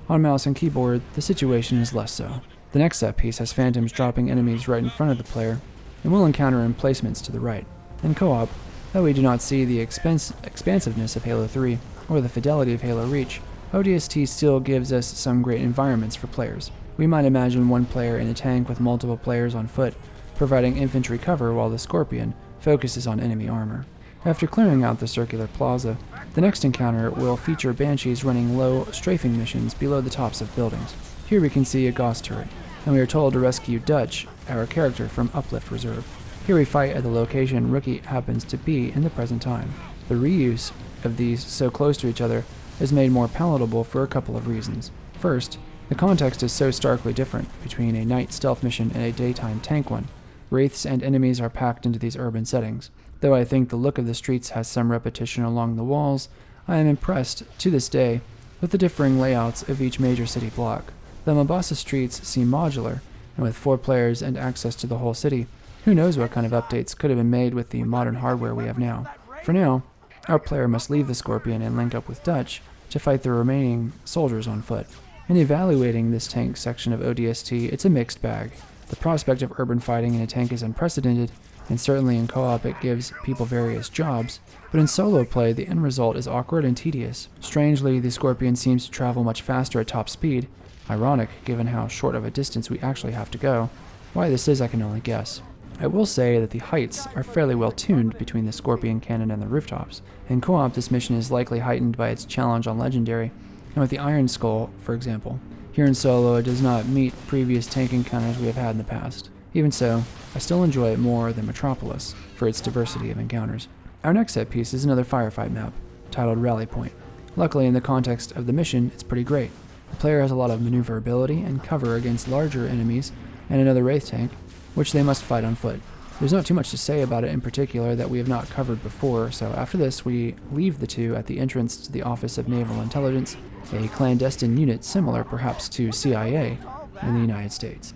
On mouse and keyboard, the situation is less so. The next set piece has phantoms dropping enemies right in front of the player, and we'll encounter emplacements to the right. In co-op, though we do not see the expansiveness of Halo 3 or the fidelity of Halo Reach, ODST still gives us some great environments for players. We might imagine one player in a tank with multiple players on foot, providing infantry cover while the Scorpion focuses on enemy armor. After clearing out the circular plaza, the next encounter will feature Banshees running low strafing missions below the tops of buildings. Here we can see a Gauss turret, and we are told to rescue Dutch, our character, from Uplift Reserve. Here we fight at the location Rookie happens to be in the present time. The reuse of these so close to each other is made more palatable for a couple of reasons. First, the context is so starkly different between a night stealth mission and a daytime tank one. Wraiths and enemies are packed into these urban settings. Though I think the look of the streets has some repetition along the walls, I am impressed, to this day, with the differing layouts of each major city block. The Mombasa streets seem modular, and with 4 players and access to the whole city, who knows what kind of updates could have been made with the modern hardware we have now. For now, our player must leave the Scorpion and link up with Dutch to fight the remaining soldiers on foot. In evaluating this tank section of ODST, it's a mixed bag. The prospect of urban fighting in a tank is unprecedented, and certainly in co-op it gives people various jobs, but in solo play the end result is awkward and tedious. Strangely, the Scorpion seems to travel much faster at top speed, ironic given how short of a distance we actually have to go. Why this is I can only guess. I will say that the heights are fairly well tuned between the Scorpion cannon and the rooftops. In co-op this mission is likely heightened by its challenge on Legendary, and with the Iron Skull, for example. Here in solo it does not meet previous tank encounters we have had in the past. Even so, I still enjoy it more than Metropolis for its diversity of encounters. Our next set piece is another firefight map, titled Rally Point. Luckily, in the context of the mission, it's pretty great. The player has a lot of maneuverability and cover against larger enemies and another Wraith tank, which they must fight on foot. There's not too much to say about it in particular that we have not covered before, so after this we leave the 2 at the entrance to the Office of Naval Intelligence, a clandestine unit similar perhaps to CIA in the United States.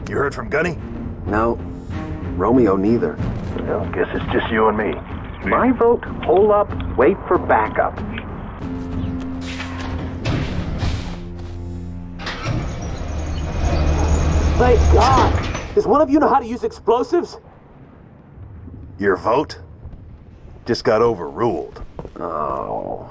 You heard from Gunny? No. Romeo neither. Well, guess it's just you and me. My vote, hold up, wait for backup. Thank God! Does one of you know how to use explosives? Your vote just got overruled. Oh.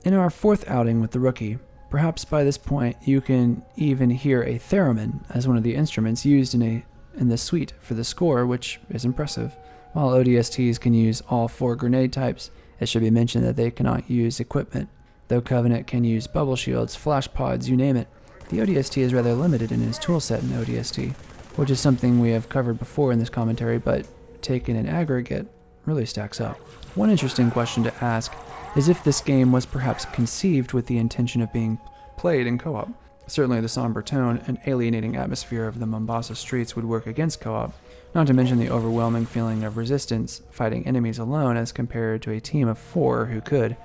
In our 4th outing with the Rookie, perhaps by this point you can even hear a theremin as one of the instruments used in the suite for the score, which is impressive. While ODSTs can use all 4 grenade types, it should be mentioned that they cannot use equipment. Though Covenant can use bubble shields, flash pods, you name it, the ODST is rather limited in its toolset in ODST, which is something we have covered before in this commentary, but taken in aggregate really stacks up. One interesting question to ask is if this game was perhaps conceived with the intention of being played in co-op. Certainly the somber tone and alienating atmosphere of the Mombasa streets would work against co-op, not to mention the overwhelming feeling of resistance fighting enemies alone as compared to a team of 4 who could,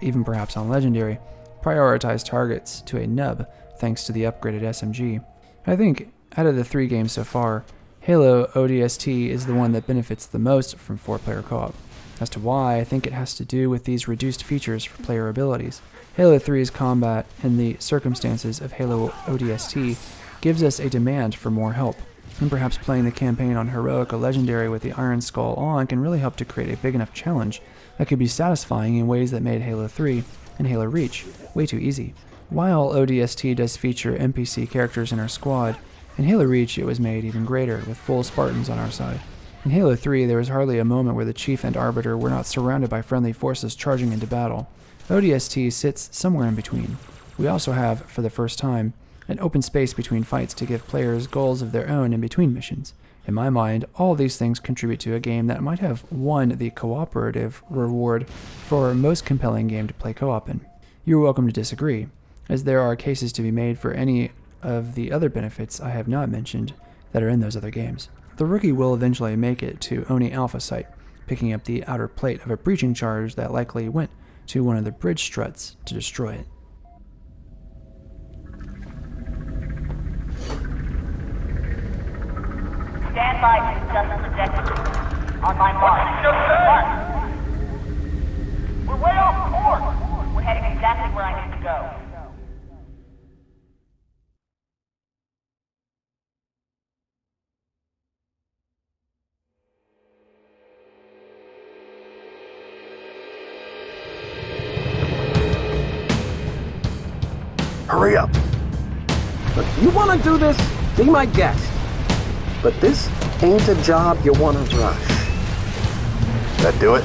even perhaps on Legendary, prioritize targets to a nub thanks to the upgraded SMG. I think, out of the 3 games so far, Halo ODST is the one that benefits the most from 4-player co-op. As to why, I think it has to do with these reduced features for player abilities. Halo 3's combat in the circumstances of Halo ODST gives us a demand for more help, and perhaps playing the campaign on Heroic or Legendary with the Iron Skull on can really help to create a big enough challenge that could be satisfying in ways that made Halo 3 and Halo Reach way too easy. While ODST does feature NPC characters in our squad, in Halo Reach it was made even greater with full Spartans on our side. In Halo 3 there was hardly a moment where the Chief and Arbiter were not surrounded by friendly forces charging into battle. ODST sits somewhere in between. We also have, for the first time, an open space between fights to give players goals of their own in between missions. In my mind, all these things contribute to a game that might have won the cooperative reward for most compelling game to play co-op in. You're welcome to disagree, as there are cases to be made for any of the other benefits I have not mentioned that are in those other games. The Rookie will eventually make it to Oni Alpha Site, picking up the outer plate of a breaching charge that likely went to one of the bridge struts to destroy it. Stand by to discuss this objective. On my mark. We're way off course. We're heading exactly where I need to go. Hurry up. Look, you want to do this? Be my guest. But this ain't a job you want to rush. That do it?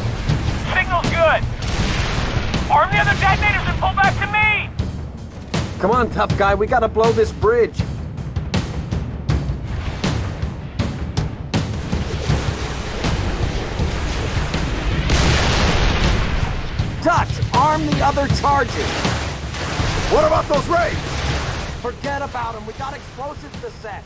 Signal's good! Arm the other detonators and pull back to me! Come on, tough guy, we gotta blow this bridge. Dutch, arm the other charges. What about those raids? Forget about them, we got explosives to set.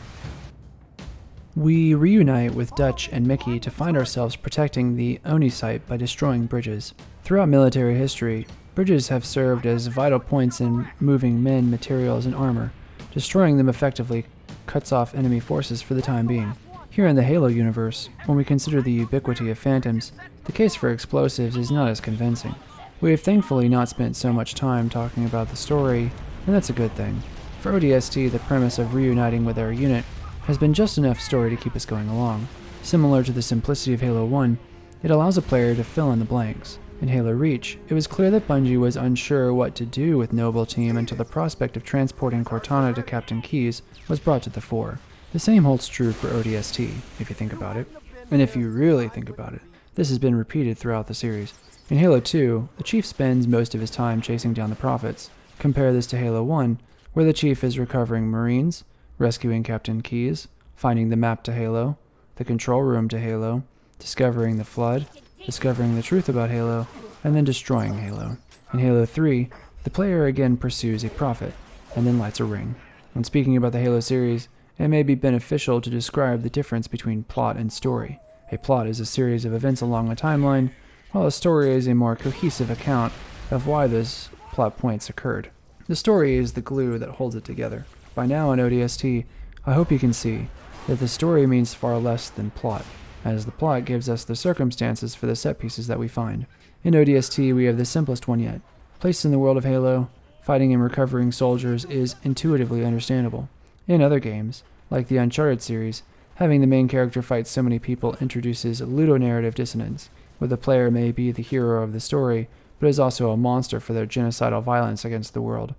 We reunite with Dutch and Mickey to find ourselves protecting the Oni site by destroying bridges. Throughout military history, bridges have served as vital points in moving men, materials, and armor. Destroying them effectively cuts off enemy forces for the time being. Here in the Halo universe, when we consider the ubiquity of phantoms, the case for explosives is not as convincing. We have thankfully not spent so much time talking about the story, and that's a good thing. For ODST, the premise of reuniting with our unit has been just enough story to keep us going along. Similar to the simplicity of Halo 1, it allows a player to fill in the blanks. In Halo Reach, it was clear that Bungie was unsure what to do with Noble Team until the prospect of transporting Cortana to Captain Keyes was brought to the fore. The same holds true for ODST, if you think about it. And if you really think about it, this has been repeated throughout the series. In Halo 2, the Chief spends most of his time chasing down the Prophets. Compare this to Halo 1, where the Chief is recovering Marines, rescuing Captain Keyes, finding the map to Halo, the control room to Halo, discovering the Flood, discovering the truth about Halo, and then destroying Halo. In Halo 3, the player again pursues a Prophet, and then lights a ring. When speaking about the Halo series, it may be beneficial to describe the difference between plot and story. A plot is a series of events along a timeline, while a story is a more cohesive account of why those plot points occurred. The story is the glue that holds it together. By now in ODST, I hope you can see that the story means far less than plot, as the plot gives us the circumstances for the set pieces that we find. In ODST, we have the simplest one yet. Placed in the world of Halo, fighting and recovering soldiers is intuitively understandable. In other games, like the Uncharted series, having the main character fight so many people introduces ludonarrative dissonance, where the player may be the hero of the story, but is also a monster for their genocidal violence against the world.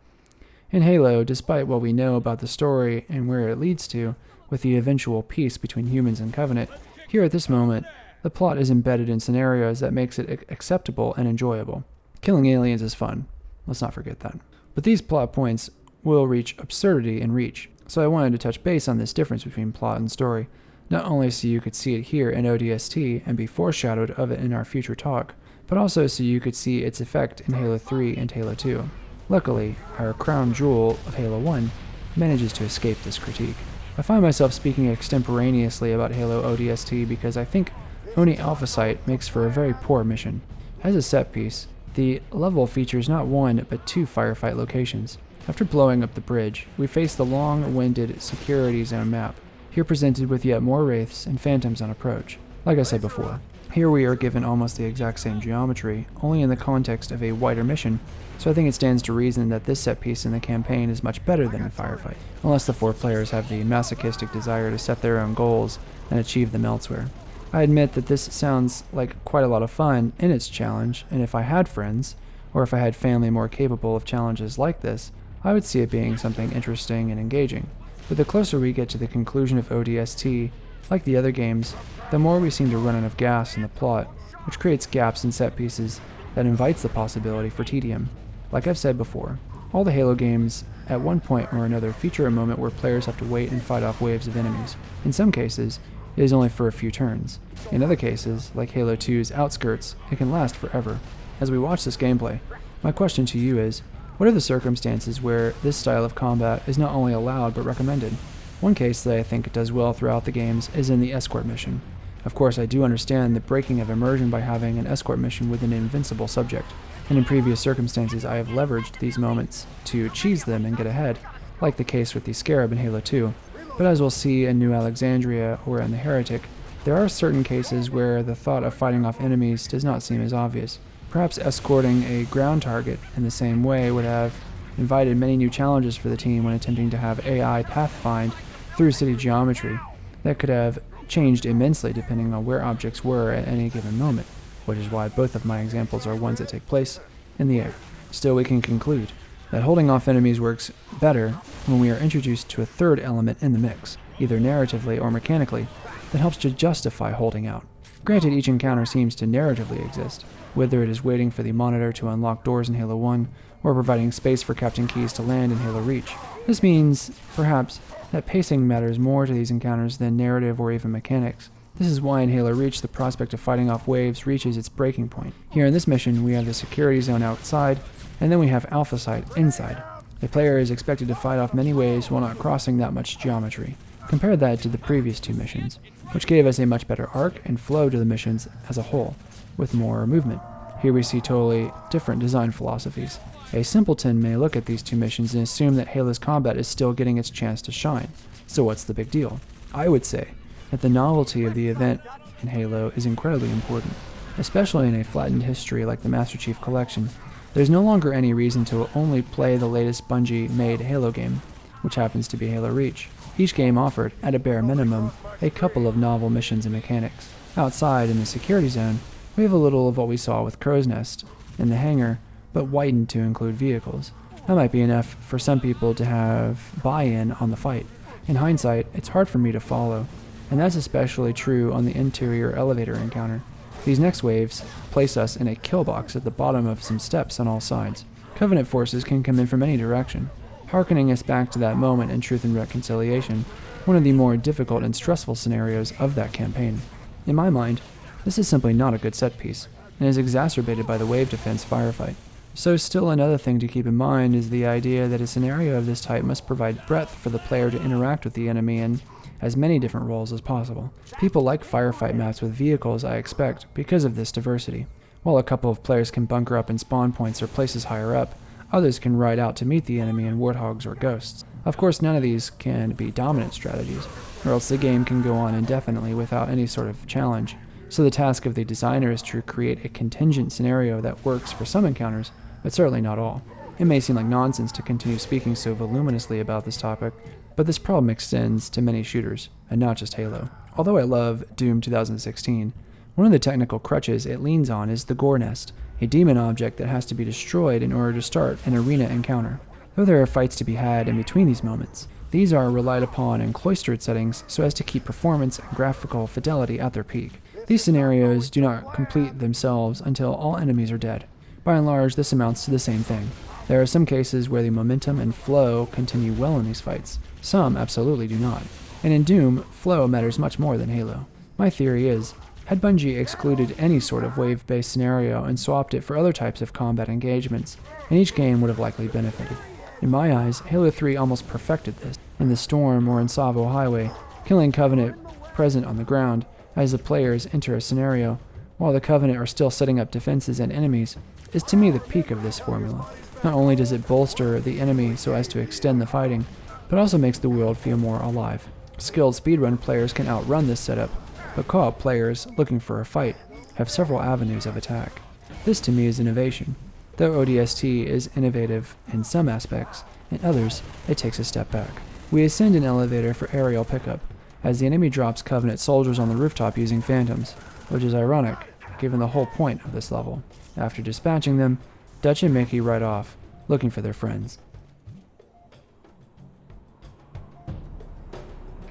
In Halo, despite what we know about the story and where it leads to, with the eventual peace between humans and Covenant, here at this moment, the plot is embedded in scenarios that makes it acceptable and enjoyable. Killing aliens is fun, let's not forget that. But these plot points will reach absurdity in Reach, so I wanted to touch base on this difference between plot and story, not only so you could see it here in ODST and be foreshadowed of it in our future talk, but also so you could see its effect in Halo 3 and Halo 2. Luckily, our crown jewel of Halo 1 manages to escape this critique. I find myself speaking extemporaneously about Halo ODST because I think Oni Alpha Site makes for a very poor mission. As a set piece, the level features not one but two firefight locations. After blowing up the bridge, we face the long-winded security zone map. here presented with yet more wraiths and phantoms on approach. Like I said before, here we are given almost the exact same geometry, only in the context of a wider mission, so I think it stands to reason that this set piece in the campaign is much better than in Firefight, unless the 4 players have the masochistic desire to set their own goals and achieve them elsewhere. I admit that this sounds like quite a lot of fun in its challenge, and if I had friends, or if I had family more capable of challenges like this, I would see it being something interesting and engaging. But the closer we get to the conclusion of ODST, like the other games, the more we seem to run out of gas in the plot, which creates gaps in set pieces that invites the possibility for tedium. Like I've said before, all the Halo games at one point or another feature a moment where players have to wait and fight off waves of enemies. In some cases, it is only for a few turns. In other cases, like Halo 2's Outskirts, it can last forever. As we watch this gameplay, my question to you is, what are the circumstances where this style of combat is not only allowed but recommended? One case that I think it does well throughout the games is in the escort mission. Of course, I do understand the breaking of immersion by having an escort mission with an invincible subject, and in previous circumstances I have leveraged these moments to cheese them and get ahead, like the case with the Scarab in Halo 2. But as we'll see in New Alexandria or in the Heretic, there are certain cases where the thought of fighting off enemies does not seem as obvious. Perhaps escorting a ground target in the same way would have invited many new challenges for the team when attempting to have AI pathfind through city geometry that could have changed immensely depending on where objects were at any given moment, which is why both of my examples are ones that take place in the air. Still, we can conclude that holding off enemies works better when we are introduced to a third element in the mix, either narratively or mechanically, that helps to justify holding out. Granted, each encounter seems to narratively exist, whether it is waiting for the monitor to unlock doors in Halo 1, or providing space for Captain Keyes to land in Halo Reach. This means, perhaps, that pacing matters more to these encounters than narrative or even mechanics. This is why in Halo Reach the prospect of fighting off waves reaches its breaking point. Here in this mission we have the security zone outside, and then we have Alpha Site inside. The player is expected to fight off many waves while not crossing that much geometry. Compare that to the previous 2 missions, which gave us a much better arc and flow to the missions as a whole, with more movement. Here we see totally different design philosophies. A simpleton may look at these 2 missions and assume that Halo's combat is still getting its chance to shine. So what's the big deal? I would say that the novelty of the event in Halo is incredibly important, especially in a flattened history like the Master Chief Collection. There's no longer any reason to only play the latest Bungie-made Halo game, which happens to be Halo Reach. Each game offered, at a bare minimum, a couple of novel missions and mechanics. Outside, in the security zone, we have a little of what we saw with Crow's Nest in the hangar, but widened to include vehicles. That might be enough for some people to have buy-in on the fight. In hindsight, it's hard for me to follow, and that's especially true on the interior elevator encounter. These next waves place us in a kill box at the bottom of some steps on all sides. Covenant forces can come in from any direction, harkening us back to that moment in Truth and Reconciliation, one of the more difficult and stressful scenarios of that campaign. In my mind, this is simply not a good set piece, and is exacerbated by the wave defense firefight. So still another thing to keep in mind is the idea that a scenario of this type must provide breadth for the player to interact with the enemy in as many different roles as possible. People like firefight maps with vehicles, I expect, because of this diversity. While a couple of players can bunker up in spawn points or places higher up, others can ride out to meet the enemy in warthogs or ghosts. Of course, none of these can be dominant strategies, or else the game can go on indefinitely without any sort of challenge. So the task of the designer is to create a contingent scenario that works for some encounters, but certainly not all. It may seem like nonsense to continue speaking so voluminously about this topic, but this problem extends to many shooters, and not just Halo. Although I love Doom 2016, one of the technical crutches it leans on is the Gore Nest, a demon object that has to be destroyed in order to start an arena encounter. Though there are fights to be had in between these moments, these are relied upon in cloistered settings so as to keep performance and graphical fidelity at their peak. These scenarios do not complete themselves until all enemies are dead. By and large, this amounts to the same thing. There are some cases where the momentum and flow continue well in these fights. Some absolutely do not. And in Doom, flow matters much more than Halo. My theory is, had Bungie excluded any sort of wave-based scenario and swapped it for other types of combat engagements, and each game would have likely benefited. In my eyes, Halo 3 almost perfected this. In the Storm or in Savo Highway, killing Covenant present on the ground as the players enter a scenario, while the Covenant are still setting up defenses and enemies, is to me the peak of this formula. Not only does it bolster the enemy so as to extend the fighting, but also makes the world feel more alive. Skilled speedrun players can outrun this setup, but co-op players looking for a fight have several avenues of attack. This to me is innovation. Though ODST is innovative in some aspects, in others it takes a step back. We ascend an elevator for aerial pickup, as the enemy drops Covenant soldiers on the rooftop using phantoms, which is ironic given the whole point of this level. After dispatching them, Dutch and Mickey ride off, looking for their friends.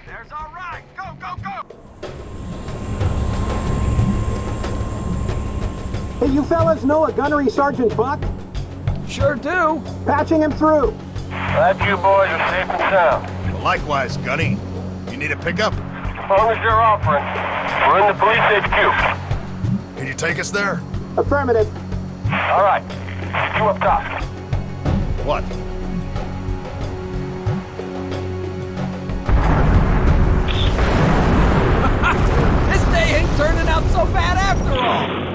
There's our ride! Go, go, go! Hey, you fellas know a gunnery Sergeant Buck? Sure do. Patching him through. Glad you boys are safe and sound. Well, likewise, Gunny. You need a pickup? As long as you're offering. We're in the police HQ. Can you take us there? Affirmative. All right. You up top. What? This day ain't turning out so bad after all.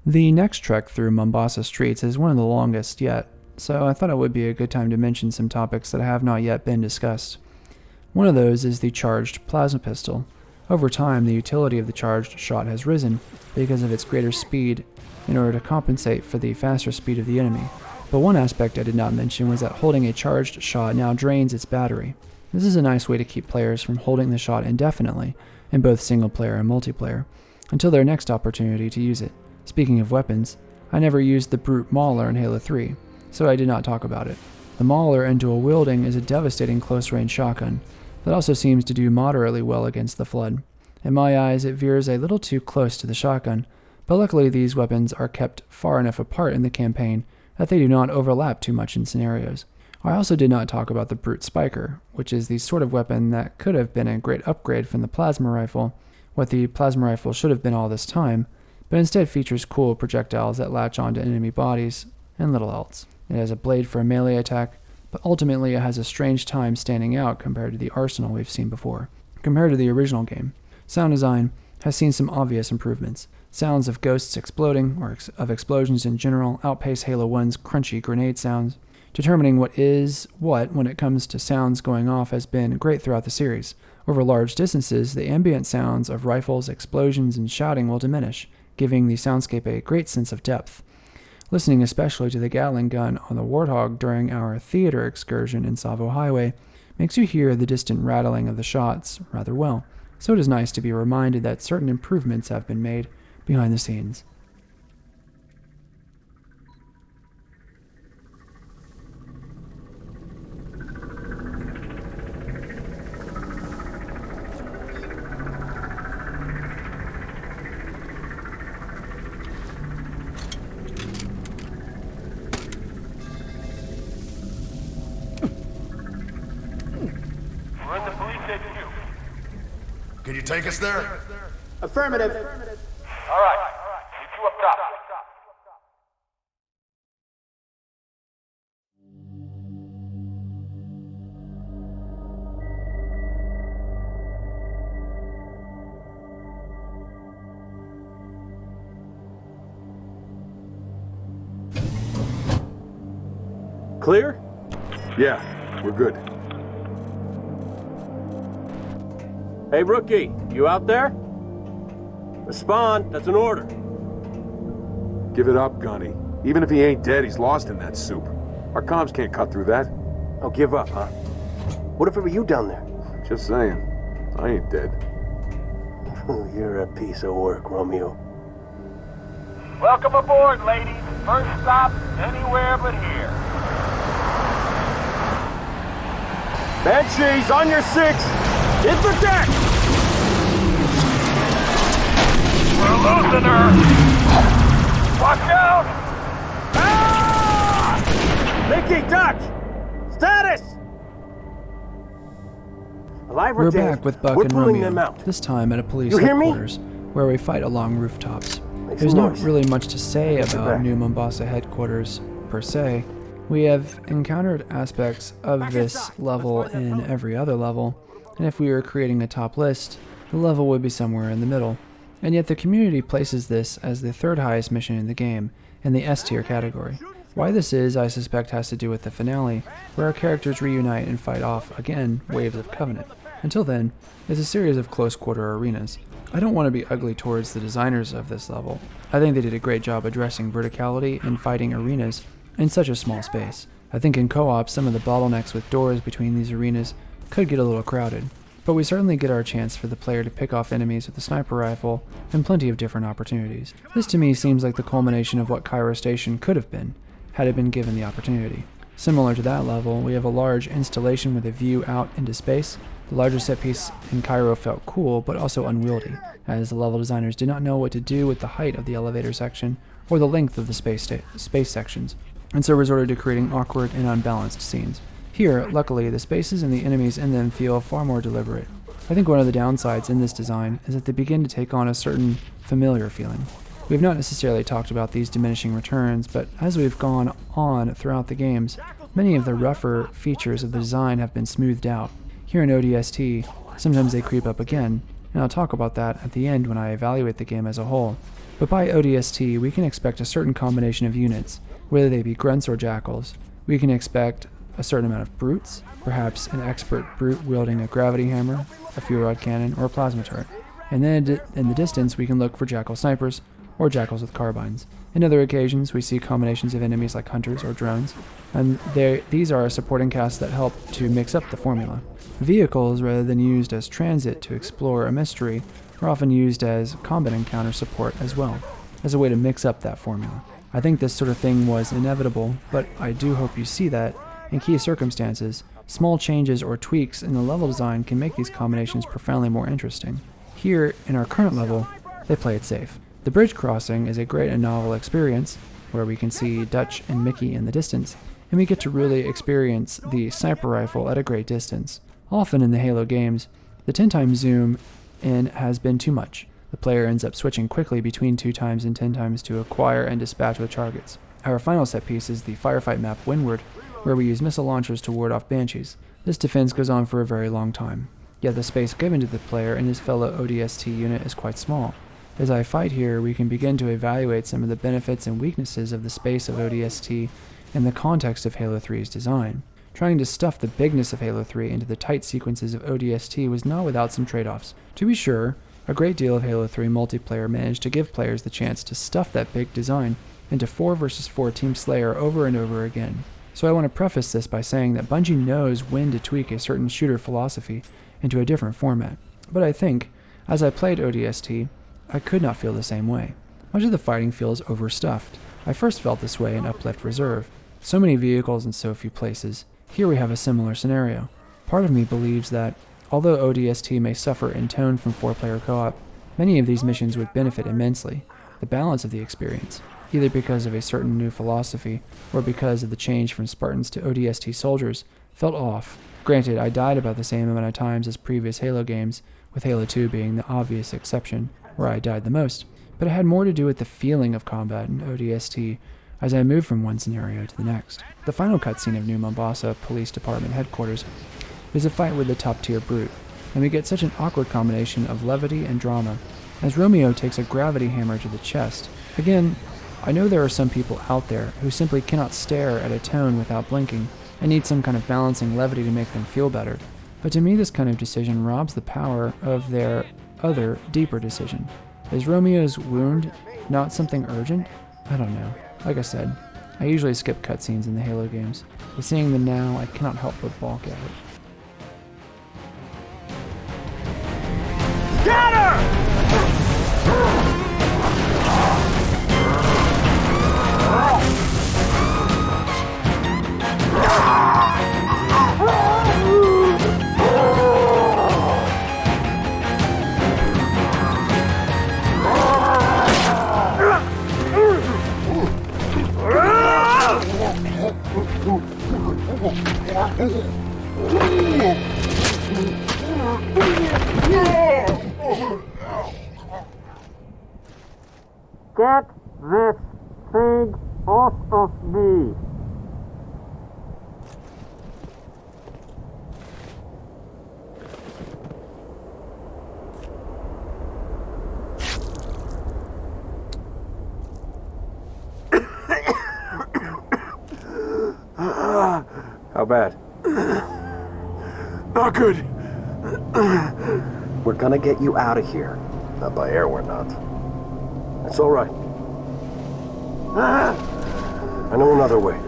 The next trek through Mombasa streets is one of the longest yet, so I thought it would be a good time to mention some topics that have not yet been discussed. One of those is the charged plasma pistol. Over time, the utility of the charged shot has risen because of its greater speed in order to compensate for the faster speed of the enemy. But one aspect I did not mention was that holding a charged shot now drains its battery. This is a nice way to keep players from holding the shot indefinitely, in both single player and multiplayer, until their next opportunity to use it. Speaking of weapons, I never used the Brute Mauler in Halo 3, so I did not talk about it. The Mauler in dual wielding is a devastating close-range shotgun that also seems to do moderately well against the Flood. In my eyes, it veers a little too close to the shotgun, but luckily these weapons are kept far enough apart in the campaign that they do not overlap too much in scenarios. I also did not talk about the Brute Spiker, which is the sort of weapon that could have been a great upgrade from the plasma rifle, what the plasma rifle should have been all this time, but instead features cool projectiles that latch onto enemy bodies, and little else. It has a blade for a melee attack, but ultimately it has a strange time standing out compared to the arsenal we've seen before. Compared to the original game, sound design has seen some obvious improvements. Sounds of ghosts exploding, or of explosions in general, outpace Halo 1's crunchy grenade sounds. Determining what is what when it comes to sounds going off has been great throughout the series. Over large distances, the ambient sounds of rifles, explosions, and shouting will diminish, giving the soundscape a great sense of depth. Listening especially to the Gatling gun on the Warthog during our theater excursion in Savo Highway makes you hear the distant rattling of the shots rather well, so it is nice to be reminded that certain improvements have been made behind the scenes. We're in the police HQ. Can you take us there? Affirmative. All right. You up top. Clear? Yeah, we're good. Hey, rookie, you out there? Respond, that's an order. Give it up, Gunny. Even if he ain't dead, he's lost in that soup. Our comms can't cut through that. Oh, give up, huh? What if it were you down there? Just saying. I ain't dead. You're a piece of work, Romeo. Welcome aboard, ladies. First stop, anywhere but here. Banshees, on your six! Hit the deck! We're losing her! Watch out! Ah! Mickey, Dutch! Status! Alive or We're dead? back with Buck We're and pulling Romeo, them out. this time at a police You hear me? headquarters, where we fight along rooftops. Make There's some not noise. really much to say Get about back. New Mombasa headquarters, per se. We have encountered aspects of this level in every other level, and if we were creating a top list, the level would be somewhere in the middle. And yet the community places this as the third highest mission in the game, in the S tier category. Why this is, I suspect, has to do with the finale, where our characters reunite and fight off, again, waves of Covenant. Until then, it's a series of close-quarter arenas. I don't want to be ugly towards the designers of this level. I think they did a great job addressing verticality and fighting arenas in such a small space. I think in co-op, some of the bottlenecks with doors between these arenas could get a little crowded, but we certainly get our chance for the player to pick off enemies with a sniper rifle and plenty of different opportunities. This to me seems like the culmination of what Cairo Station could have been, had it been given the opportunity. Similar to that level, we have a large installation with a view out into space. The larger set piece in Cairo felt cool, but also unwieldy, as the level designers did not know what to do with the height of the elevator section or the length of the space sections, and so resorted to creating awkward and unbalanced scenes. Here, luckily, the spaces and the enemies in them feel far more deliberate. I think one of the downsides in this design is that they begin to take on a certain familiar feeling. We have not necessarily talked about these diminishing returns, but as we've gone on throughout the games, many of the rougher features of the design have been smoothed out. Here in ODST, sometimes they creep up again, and I'll talk about that at the end when I evaluate the game as a whole. But by ODST, we can expect a certain combination of units, whether they be grunts or jackals. We can expect a certain amount of brutes, perhaps an expert brute wielding a gravity hammer, a fuel rod cannon, or a plasma turret. And then in the distance, we can look for jackal snipers, or jackals with carbines. In other occasions, we see combinations of enemies like hunters or drones, and these are a supporting cast that help to mix up the formula. Vehicles, rather than used as transit to explore a mystery, are often used as combat encounter support as well, as a way to mix up that formula. I think this sort of thing was inevitable, but I do hope you see that, in key circumstances, small changes or tweaks in the level design can make these combinations profoundly more interesting. Here, in our current level, they play it safe. The bridge crossing is a great and novel experience, where we can see Dutch and Mickey in the distance, and we get to really experience the sniper rifle at a great distance. Often in the Halo games, the 10 times zoom in has been too much. The player ends up switching quickly between 2 times and 10 times to acquire and dispatch with targets. Our final set piece is the firefight map Windward, where we use missile launchers to ward off banshees. This defense goes on for a very long time, yet the space given to the player and his fellow ODST unit is quite small. As I fight here, we can begin to evaluate some of the benefits and weaknesses of the space of ODST in the context of Halo 3's design. Trying to stuff the bigness of Halo 3 into the tight sequences of ODST was not without some trade-offs. To be sure, a great deal of Halo 3 multiplayer managed to give players the chance to stuff that big design into 4 versus 4 Team Slayer over and over again. So I want to preface this by saying that Bungie knows when to tweak a certain shooter philosophy into a different format. But I think, as I played ODST, I could not feel the same way. Much of the fighting feels overstuffed. I first felt this way in Uplift Reserve. So many vehicles in so few places. Here we have a similar scenario. Part of me believes that, although ODST may suffer in tone from 4-player co-op, many of these missions would benefit immensely. The balance of the experience, either because of a certain new philosophy or because of the change from Spartans to ODST soldiers, felt off. Granted, I died about the same amount of times as previous Halo games, with Halo 2 being the obvious exception, where I died the most, but it had more to do with the feeling of combat in ODST as I moved from one scenario to the next. The final cutscene of New Mombasa Police Department headquarters is a fight with the top-tier brute, and we get such an awkward combination of levity and drama, as Romeo takes a gravity hammer to the chest. Again, I know there are some people out there who simply cannot stare at a tone without blinking, and need some kind of balancing levity to make them feel better, but to me this kind of decision robs the power of their other, deeper decision. Is Romeo's wound not something urgent? I don't know. Like I said, I usually skip cutscenes in the Halo games, but seeing them now, I cannot help but balk at it. Got her! Get this thing off of me! bad? Not good. We're gonna get you out of here. Not by air, we're not. It's all right. I know another way.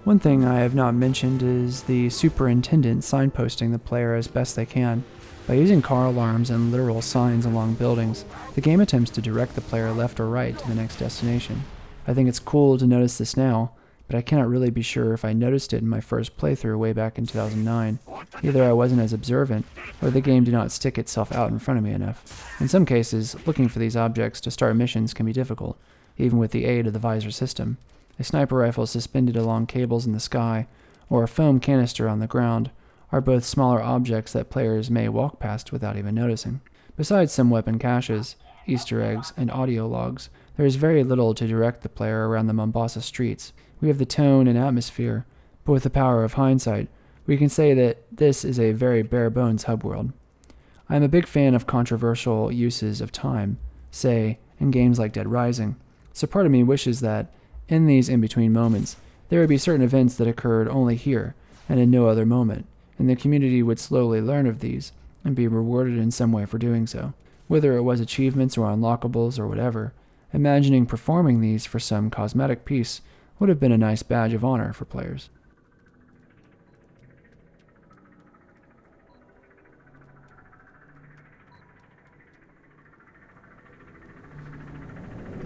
One thing I have not mentioned is the superintendent signposting the player as best they can. By using car alarms and literal signs along buildings, the game attempts to direct the player left or right to the next destination. I think it's cool to notice this now, but I cannot really be sure if I noticed it in my first playthrough way back in 2009. Either I wasn't as observant, or the game did not stick itself out in front of me enough. In some cases, looking for these objects to start missions can be difficult, even with the aid of the visor system. A sniper rifle suspended along cables in the sky, or a foam canister on the ground, are both smaller objects that players may walk past without even noticing. Besides some weapon caches, Easter eggs, and audio logs, there is very little to direct the player around the Mombasa streets. We have the tone and atmosphere, but with the power of hindsight, we can say that this is a very bare-bones hub world. I am a big fan of controversial uses of time, say, in games like Dead Rising, so part of me wishes that, in these in-between moments, there would be certain events that occurred only here and in no other moment, and the community would slowly learn of these and be rewarded in some way for doing so. Whether it was achievements or unlockables or whatever, imagining performing these for some cosmetic piece would have been a nice badge of honor for players.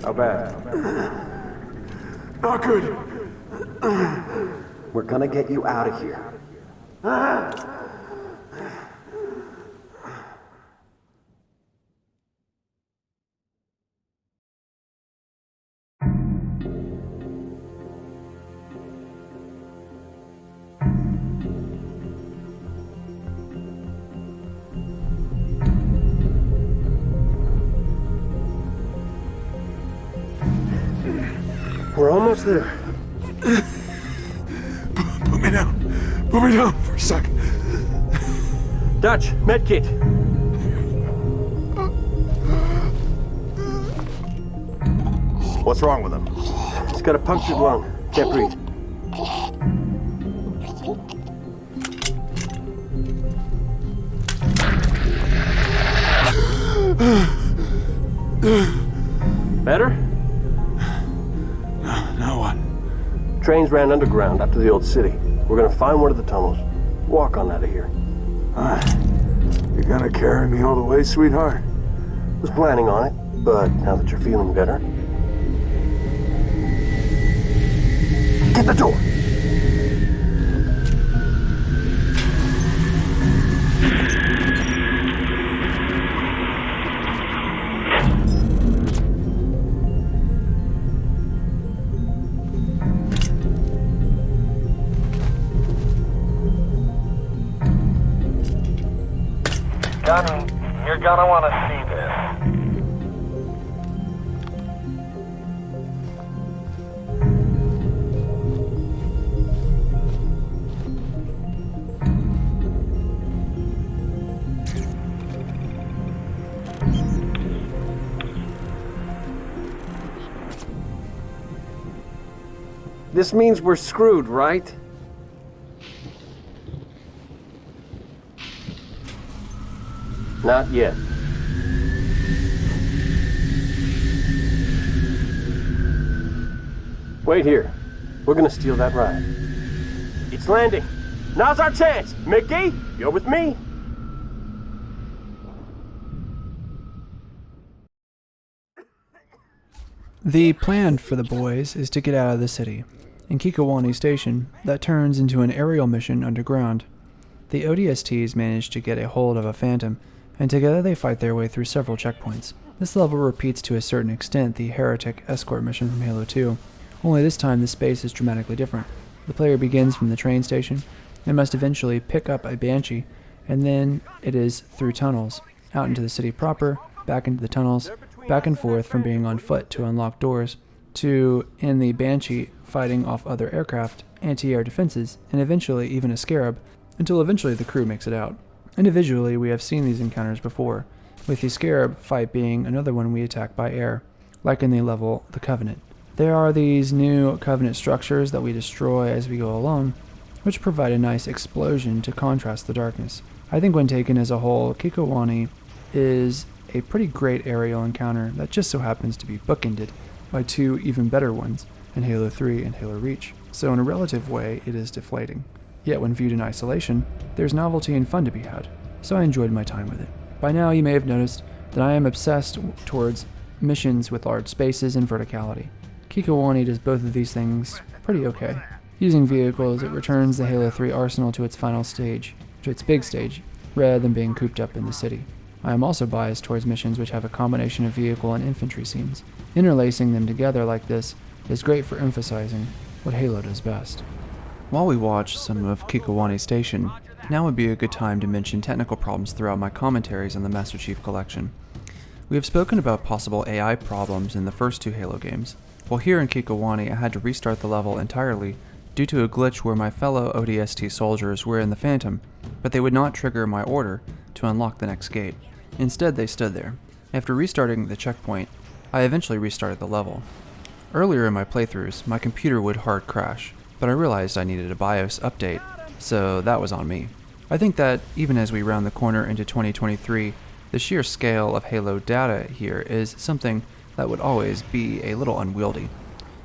How bad? Not good. We're gonna get you out of here. We're almost there. Put me down. Put me down for a second. Dutch, medkit. What's wrong with him? He's got a punctured lung. Can't breathe. Better? Now what? Trains ran underground up to the old city. We're gonna find one of the tunnels. Walk on out of here. You gonna carry me all the way, sweetheart? Was planning on it, but now that you're feeling better. Get the door! Gunny, you're gonna want to see this. This means we're screwed, right? Not yet. Wait here. We're gonna steal that ride. It's landing. Now's our chance. Mickey, you're with me. The plan for the boys is to get out of the city. In Kikawani Station, that turns into an aerial mission underground. The ODSTs manage to get a hold of a Phantom, and together they fight their way through several checkpoints. This level repeats to a certain extent the Heretic escort mission from Halo 2, only this time the space is dramatically different. The player begins from the train station and must eventually pick up a Banshee, and then it is through tunnels, out into the city proper, back into the tunnels, back and forth from being on foot to unlock doors, to, in the Banshee, fighting off other aircraft, anti-air defenses, and eventually even a Scarab, until eventually the crew makes it out. Individually, we have seen these encounters before, with the Scarab fight being another one we attack by air, like in the level The Covenant. There are these new Covenant structures that we destroy as we go along, which provide a nice explosion to contrast the darkness. I think when taken as a whole, Kikowani is a pretty great aerial encounter that just so happens to be bookended by two even better ones in Halo 3 and Halo Reach, so in a relative way it is deflating. Yet when viewed in isolation, there's novelty and fun to be had, so I enjoyed my time with it. By now you may have noticed that I am obsessed towards missions with large spaces and verticality. Kikowani does both of these things pretty okay. Using vehicles, it returns the Halo 3 arsenal to its final stage, to its big stage, rather than being cooped up in the city. I am also biased towards missions which have a combination of vehicle and infantry scenes. Interlacing them together like this is great for emphasizing what Halo does best. While we watch some of Kikowani Station, now would be a good time to mention technical problems throughout my commentaries on the Master Chief Collection. We have spoken about possible AI problems in the first two Halo games, while here in Kikowani I had to restart the level entirely due to a glitch where my fellow ODST soldiers were in the Phantom, but they would not trigger my order to unlock the next gate. Instead, they stood there. After restarting the checkpoint, I eventually restarted the level. Earlier in my playthroughs, my computer would hard crash, but I realized I needed a BIOS update, so that was on me. I think that even as we round the corner into 2023, the sheer scale of Halo data here is something that would always be a little unwieldy.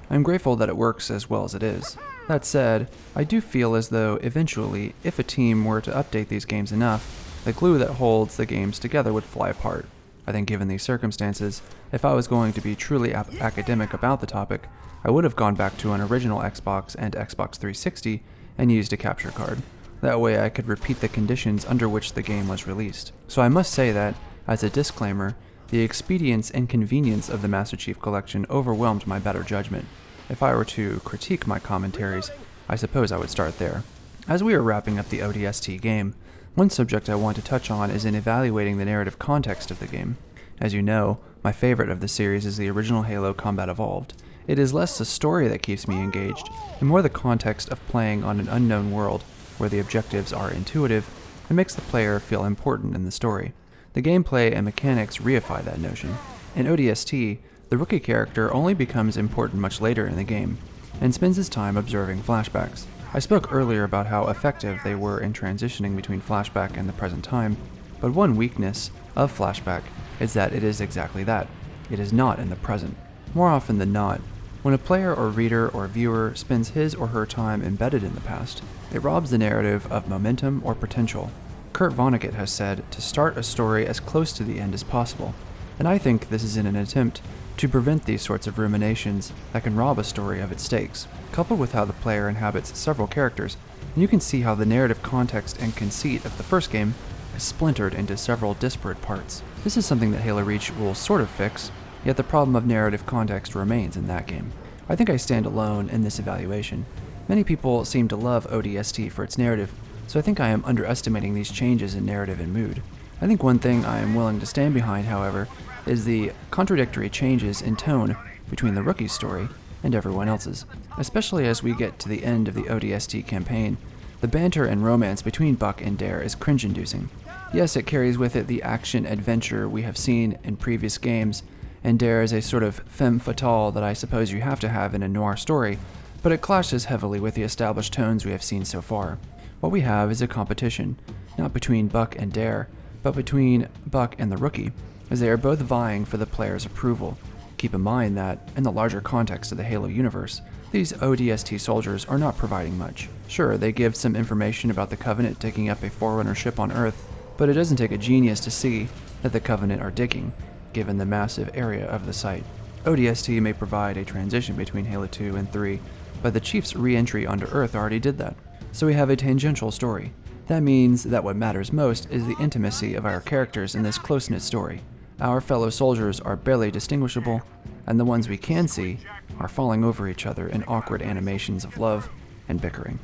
I'm grateful that it works as well as it is. That said, I do feel as though eventually, if a team were to update these games enough, the glue that holds the games together would fly apart. I think given these circumstances, if I was going to be truly academic about the topic, I would have gone back to an original Xbox and Xbox 360 and used a capture card. That way I could repeat the conditions under which the game was released. So I must say that, as a disclaimer, the expedience and convenience of the Master Chief Collection overwhelmed my better judgment. If I were to critique my commentaries, I suppose I would start there. As we are wrapping up the ODST game, one subject I want to touch on is in evaluating the narrative context of the game. As you know, my favorite of the series is the original Halo Combat Evolved. It is less the story that keeps me engaged, and more the context of playing on an unknown world, where the objectives are intuitive and makes the player feel important in the story. The gameplay and mechanics reify that notion. In ODST, the rookie character only becomes important much later in the game, and spends his time observing flashbacks. I spoke earlier about how effective they were in transitioning between flashback and the present time, but one weakness of flashback is that it is exactly that. It is not in the present. More often than not, when a player or reader or viewer spends his or her time embedded in the past, it robs the narrative of momentum or potential. Kurt Vonnegut has said to start a story as close to the end as possible, and I think this is in an attempt to prevent these sorts of ruminations that can rob a story of its stakes. Coupled with how the player inhabits several characters, and you can see how the narrative context and conceit of the first game is splintered into several disparate parts. This is something that Halo Reach will sort of fix, yet the problem of narrative context remains in that game. I think I stand alone in this evaluation. Many people seem to love ODST for its narrative, so I think I am underestimating these changes in narrative and mood. I think one thing I am willing to stand behind, however, is the contradictory changes in tone between the rookie's story and everyone else's. Especially as we get to the end of the ODST campaign, the banter and romance between Buck and Dare is cringe-inducing. Yes, it carries with it the action-adventure we have seen in previous games, and Dare is a sort of femme fatale that I suppose you have to have in a noir story, but it clashes heavily with the established tones we have seen so far. What we have is a competition, not between Buck and Dare, but between Buck and the rookie, as they are both vying for the player's approval. Keep in mind that, in the larger context of the Halo universe, these ODST soldiers are not providing much. Sure, they give some information about the Covenant taking up a Forerunner ship on Earth, but it doesn't take a genius to see that the Covenant are digging, given the massive area of the site. ODST may provide a transition between Halo 2 and 3, but the Chief's re-entry onto Earth already did that. So we have a tangential story. That means that what matters most is the intimacy of our characters in this close-knit story. Our fellow soldiers are barely distinguishable, and the ones we can see are falling over each other in awkward animations of love, and bickering.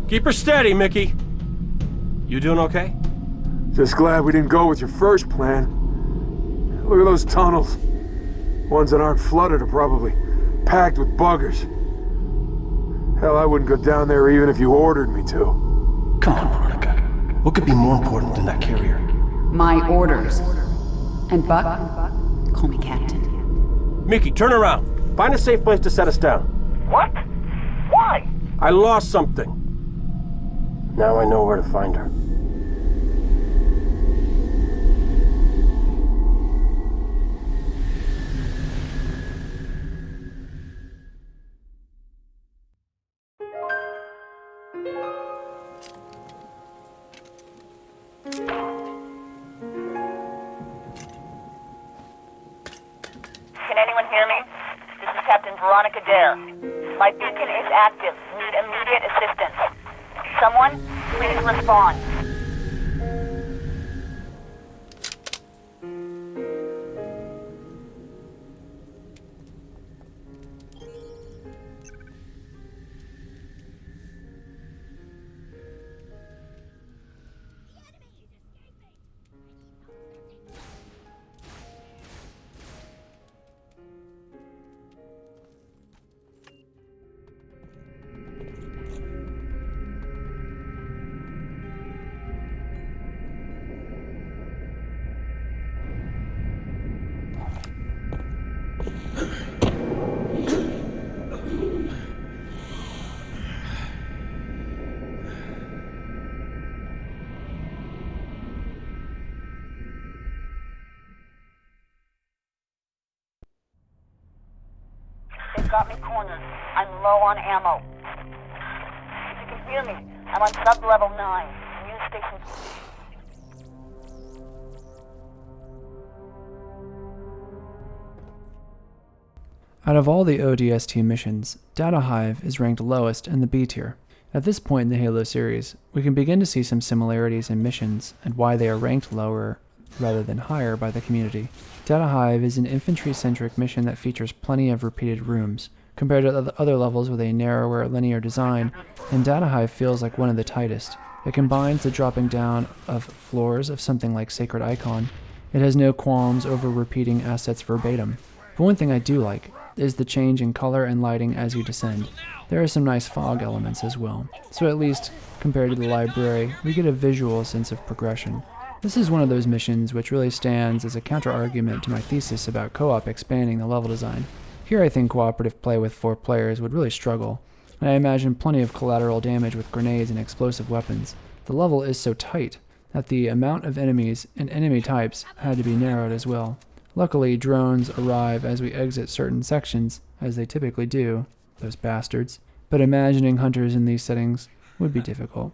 Keep her steady, Mickey. You doing okay? Just glad we didn't go with your first plan. Look at those tunnels. Ones that aren't flooded are probably packed with buggers. Hell, I wouldn't go down there even if you ordered me to. Come on, Veronica. What could be more important than that carrier? My orders. And Buck, call me Captain. Mickey, turn around. Find a safe place to set us down. What? Why? I lost something. Now I know where to find her. Can anyone hear me? This is Captain Veronica Dare. My beacon is active. Need immediate assistance. Someone, please respond. They've got me cornered. I'm low on ammo. If you can hear me, I'm on sub-level 9. News station. Out of all the ODST missions, Data Hive is ranked lowest in the B tier. At this point in the Halo series, we can begin to see some similarities in missions and why they are ranked lower rather than higher by the community. Data Hive is an infantry-centric mission that features plenty of repeated rooms, compared to the other levels with a narrower linear design, and Data Hive feels like one of the tightest. It combines the dropping down of floors of something like Sacred Icon. It has no qualms over repeating assets verbatim. But one thing I do like is the change in color and lighting as you descend. There are some nice fog elements as well, so at least, compared to the library, we get a visual sense of progression. This is one of those missions which really stands as a counter-argument to my thesis about co-op expanding the level design. Here I think cooperative play with 4 players would really struggle, and I imagine plenty of collateral damage with grenades and explosive weapons. The level is so tight that the amount of enemies and enemy types had to be narrowed as well. Luckily, drones arrive as we exit certain sections, as they typically do, those bastards, but imagining hunters in these settings would be difficult.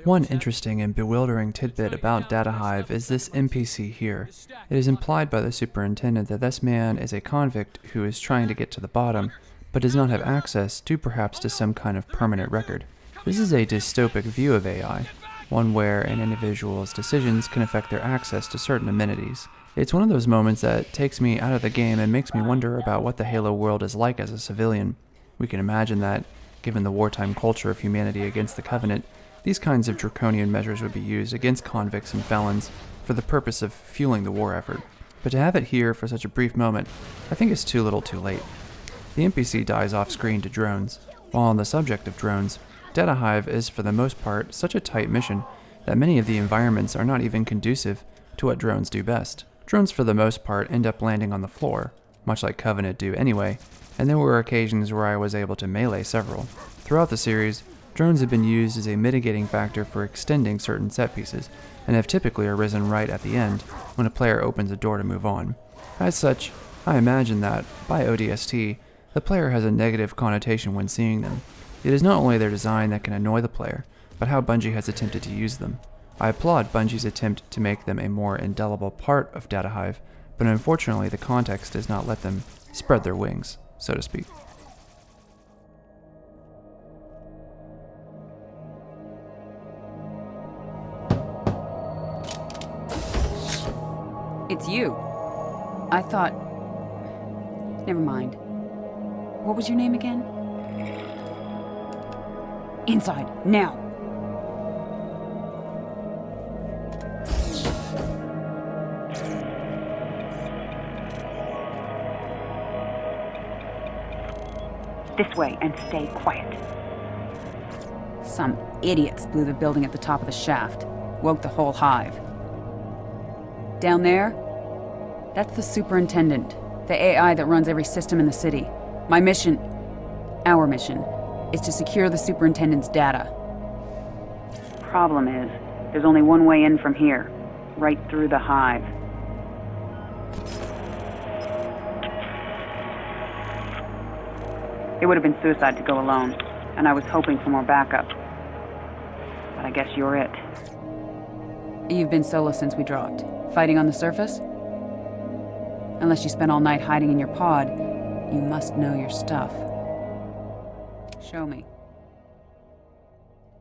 One interesting and bewildering tidbit about Data Hive is this NPC here. It is implied by the superintendent that this man is a convict who is trying to get to the bottom, but does not have access to perhaps to some kind of permanent record. This is a dystopic view of AI, one where an individual's decisions can affect their access to certain amenities. It's one of those moments that takes me out of the game and makes me wonder about what the Halo world is like as a civilian. We can imagine that, given the wartime culture of humanity against the Covenant, these kinds of draconian measures would be used against convicts and felons for the purpose of fueling the war effort. But to have it here for such a brief moment, I think it's too little too late. The NPC dies off screen to drones. While on the subject of drones, Data Hive is for the most part such a tight mission that many of the environments are not even conducive to what drones do best. Drones for the most part end up landing on the floor, much like Covenant do anyway, and there were occasions where I was able to melee several. Throughout the series, drones have been used as a mitigating factor for extending certain set pieces, and have typically arisen right at the end when a player opens a door to move on. As such, I imagine that, by ODST, the player has a negative connotation when seeing them. It is not only their design that can annoy the player, but how Bungie has attempted to use them. I applaud Bungie's attempt to make them a more indelible part of Data Hive, but unfortunately the context does not let them spread their wings, so to speak. It's you. I thought... Never mind. What was your name again? Inside, now! This way, and stay quiet. Some idiots blew the building at the top of the shaft. Woke the whole hive. Down there, that's the superintendent, the AI that runs every system in the city. My mission, our mission, is to secure the superintendent's data. Problem is, there's only one way in from here, right through the hive. It would have been suicide to go alone, and I was hoping for more backup. But I guess you're it. You've been solo since we dropped. Fighting on the surface? Unless you spent all night hiding in your pod, you must know your stuff. Show me.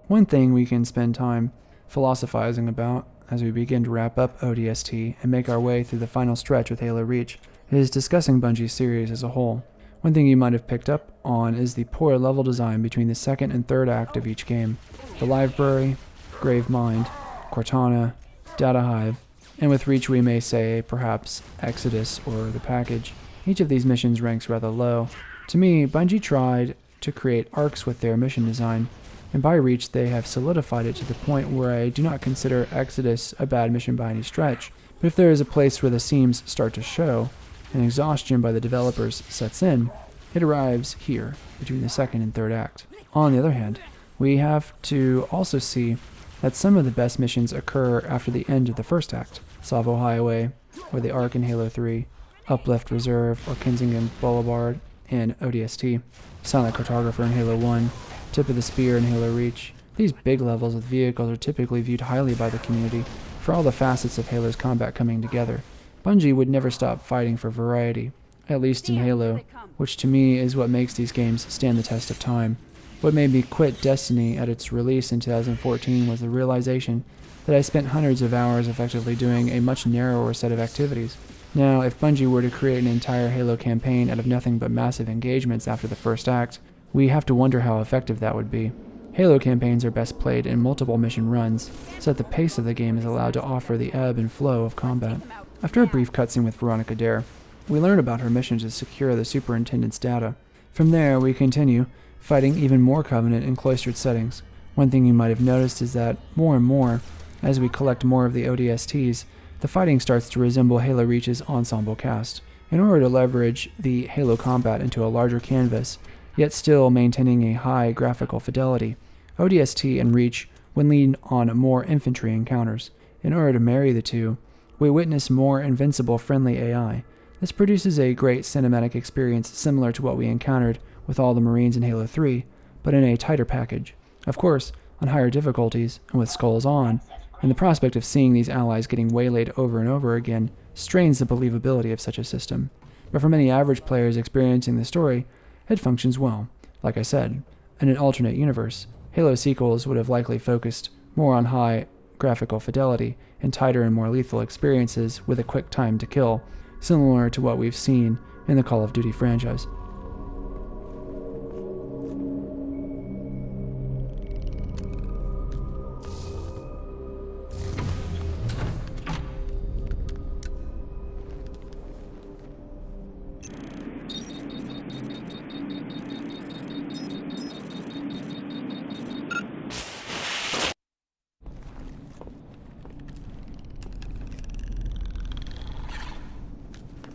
One thing we can spend time philosophizing about as we begin to wrap up ODST and make our way through the final stretch with Halo Reach is discussing Bungie's series as a whole. One thing you might have picked up on is the poor level design between the second and third act of each game. The Library, Grave Mind, Cortana, Data Hive, and with Reach we may say perhaps Exodus or the Package. Each of these missions ranks rather low. To me, Bungie tried to create arcs with their mission design, and by Reach they have solidified it to the point where I do not consider Exodus a bad mission by any stretch. But if there is a place where the seams start to show, and exhaustion by the developers sets in, it arrives here, between the second and third act. On the other hand, we have to also see that some of the best missions occur after the end of the first act. Savo Highway, or the Ark in Halo 3, Uplift Reserve, or Kensington Boulevard in ODST, Silent Cartographer in Halo 1, Tip of the Spear in Halo Reach. These big levels with vehicles are typically viewed highly by the community for all the facets of Halo's combat coming together. Bungie would never stop fighting for variety, at least in Halo, which to me is what makes these games stand the test of time. What made me quit Destiny at its release in 2014 was the realization that I spent hundreds of hours effectively doing a much narrower set of activities. Now, if Bungie were to create an entire Halo campaign out of nothing but massive engagements after the first act, we have to wonder how effective that would be. Halo campaigns are best played in multiple mission runs, so that the pace of the game is allowed to offer the ebb and flow of combat. After a brief cutscene with Veronica Dare, we learn about her mission to secure the superintendent's data. From there, we continue, fighting even more Covenant in cloistered settings. One thing you might have noticed is that, more and more, as we collect more of the ODSTs, the fighting starts to resemble Halo Reach's ensemble cast. In order to leverage the Halo combat into a larger canvas, yet still maintaining a high graphical fidelity, ODST and Reach would lean on more infantry encounters. In order to marry the two, we witness more invincible friendly AI. This produces a great cinematic experience similar to what we encountered with all the Marines in Halo 3, but in a tighter package. Of course, on higher difficulties, and with skulls on, and the prospect of seeing these allies getting waylaid over and over again strains the believability of such a system. But for many average players experiencing the story, it functions well. Like I said, in an alternate universe, Halo sequels would have likely focused more on high graphical fidelity and tighter and more lethal experiences with a quick time to kill, similar to what we've seen in the Call of Duty franchise.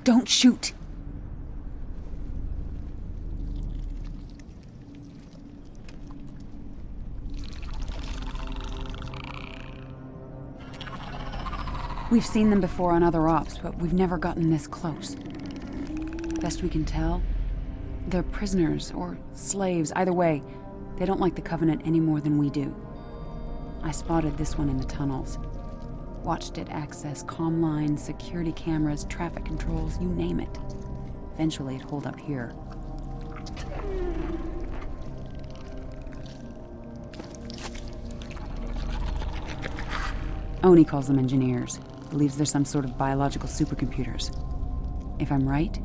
Don't shoot! We've seen them before on other ops, but we've never gotten this close. Best we can tell, they're prisoners or slaves. Either way, they don't like the Covenant any more than we do. I spotted this one in the tunnels. Watched it access comm lines, security cameras, traffic controls, you name it. Eventually it'd hold up here. Oni calls them engineers. Believes they're some sort of biological supercomputers. If I'm right,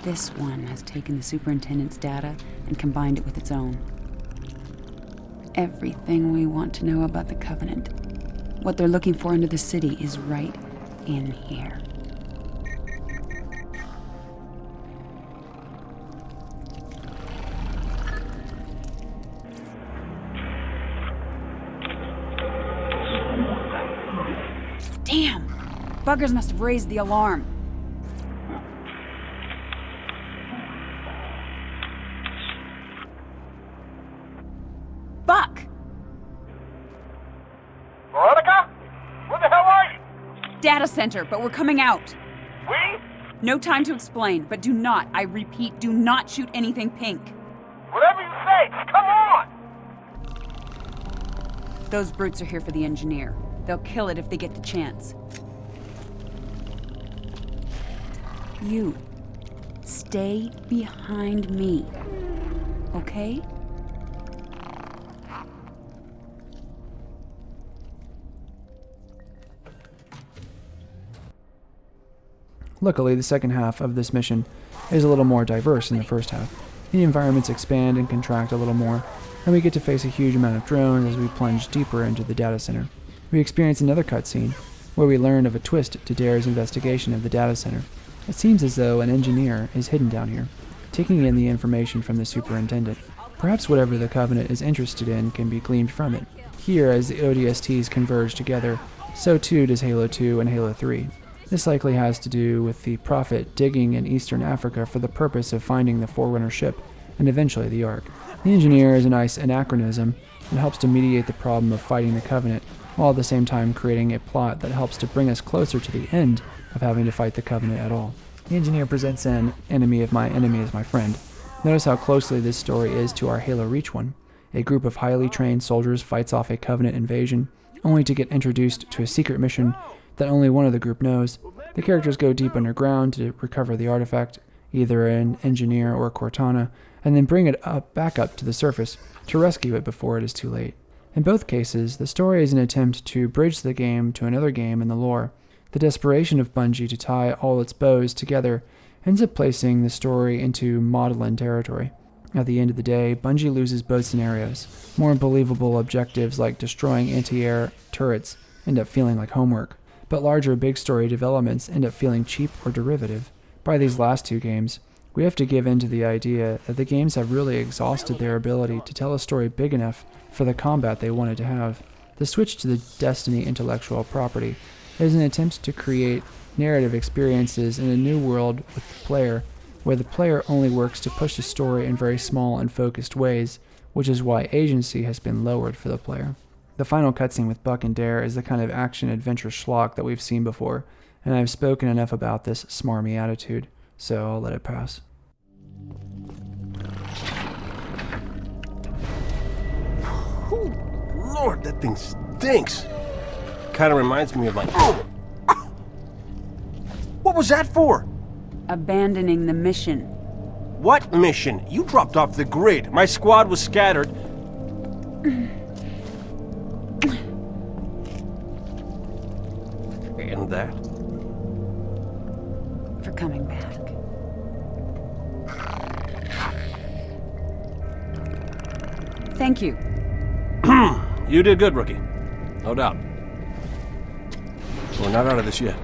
this one has taken the superintendent's data and combined it with its own. Everything we want to know about the Covenant, what they're looking for into the city, is right in here. Damn! Buggers must have raised the alarm. Buck! Veronica? Where the hell are you? Data center, but we're coming out. We? No time to explain, but do not, I repeat, do not shoot anything pink. Whatever you say, just come on! Those brutes are here for the engineer. They'll kill it if they get the chance. You, stay behind me, okay? Luckily, the second half of this mission is a little more diverse than the first half. The environments expand and contract a little more, and we get to face a huge amount of drones as we plunge deeper into the data center. We experience another cutscene, where we learn of a twist to Dare's investigation of the data center. It seems as though an engineer is hidden down here, taking in the information from the superintendent. Perhaps whatever the Covenant is interested in can be gleaned from it. Here, as the ODSTs converge together, so too does Halo 2 and Halo 3. This likely has to do with the Prophet digging in Eastern Africa for the purpose of finding the Forerunner ship, and eventually the Ark. The engineer is a nice anachronism and helps to mediate the problem of fighting the Covenant, while at the same time creating a plot that helps to bring us closer to the end of having to fight the Covenant at all. The engineer presents an enemy of my enemy as my friend. Notice how closely this story is to our Halo Reach one. A group of highly trained soldiers fights off a Covenant invasion, only to get introduced to a secret mission that only one of the group knows. The characters go deep underground to recover the artifact, either an engineer or Cortana, and then bring it back up to the surface to rescue it before it is too late. In both cases, the story is an attempt to bridge the game to another game in the lore. The desperation of Bungie to tie all its bows together ends up placing the story into maudlin territory. At the end of the day, Bungie loses both scenarios. More believable objectives like destroying anti-air turrets end up feeling like homework, but larger big story developments end up feeling cheap or derivative. By these last two games, we have to give in to the idea that the games have really exhausted their ability to tell a story big enough for the combat they wanted to have. The switch to the Destiny intellectual property is an attempt to create narrative experiences in a new world with the player, where the player only works to push the story in very small and focused ways, which is why agency has been lowered for the player. The final cutscene with Buck and Dare is the kind of action-adventure schlock that we've seen before, and I've spoken enough about this smarmy attitude, so I'll let it pass. Lord, that thing stinks. Kind of reminds me of like... What was that for? Abandoning the mission. What mission? You dropped off the grid. My squad was scattered. And that? For coming back. Thank you. You did good, rookie. No doubt. We're not out of this yet.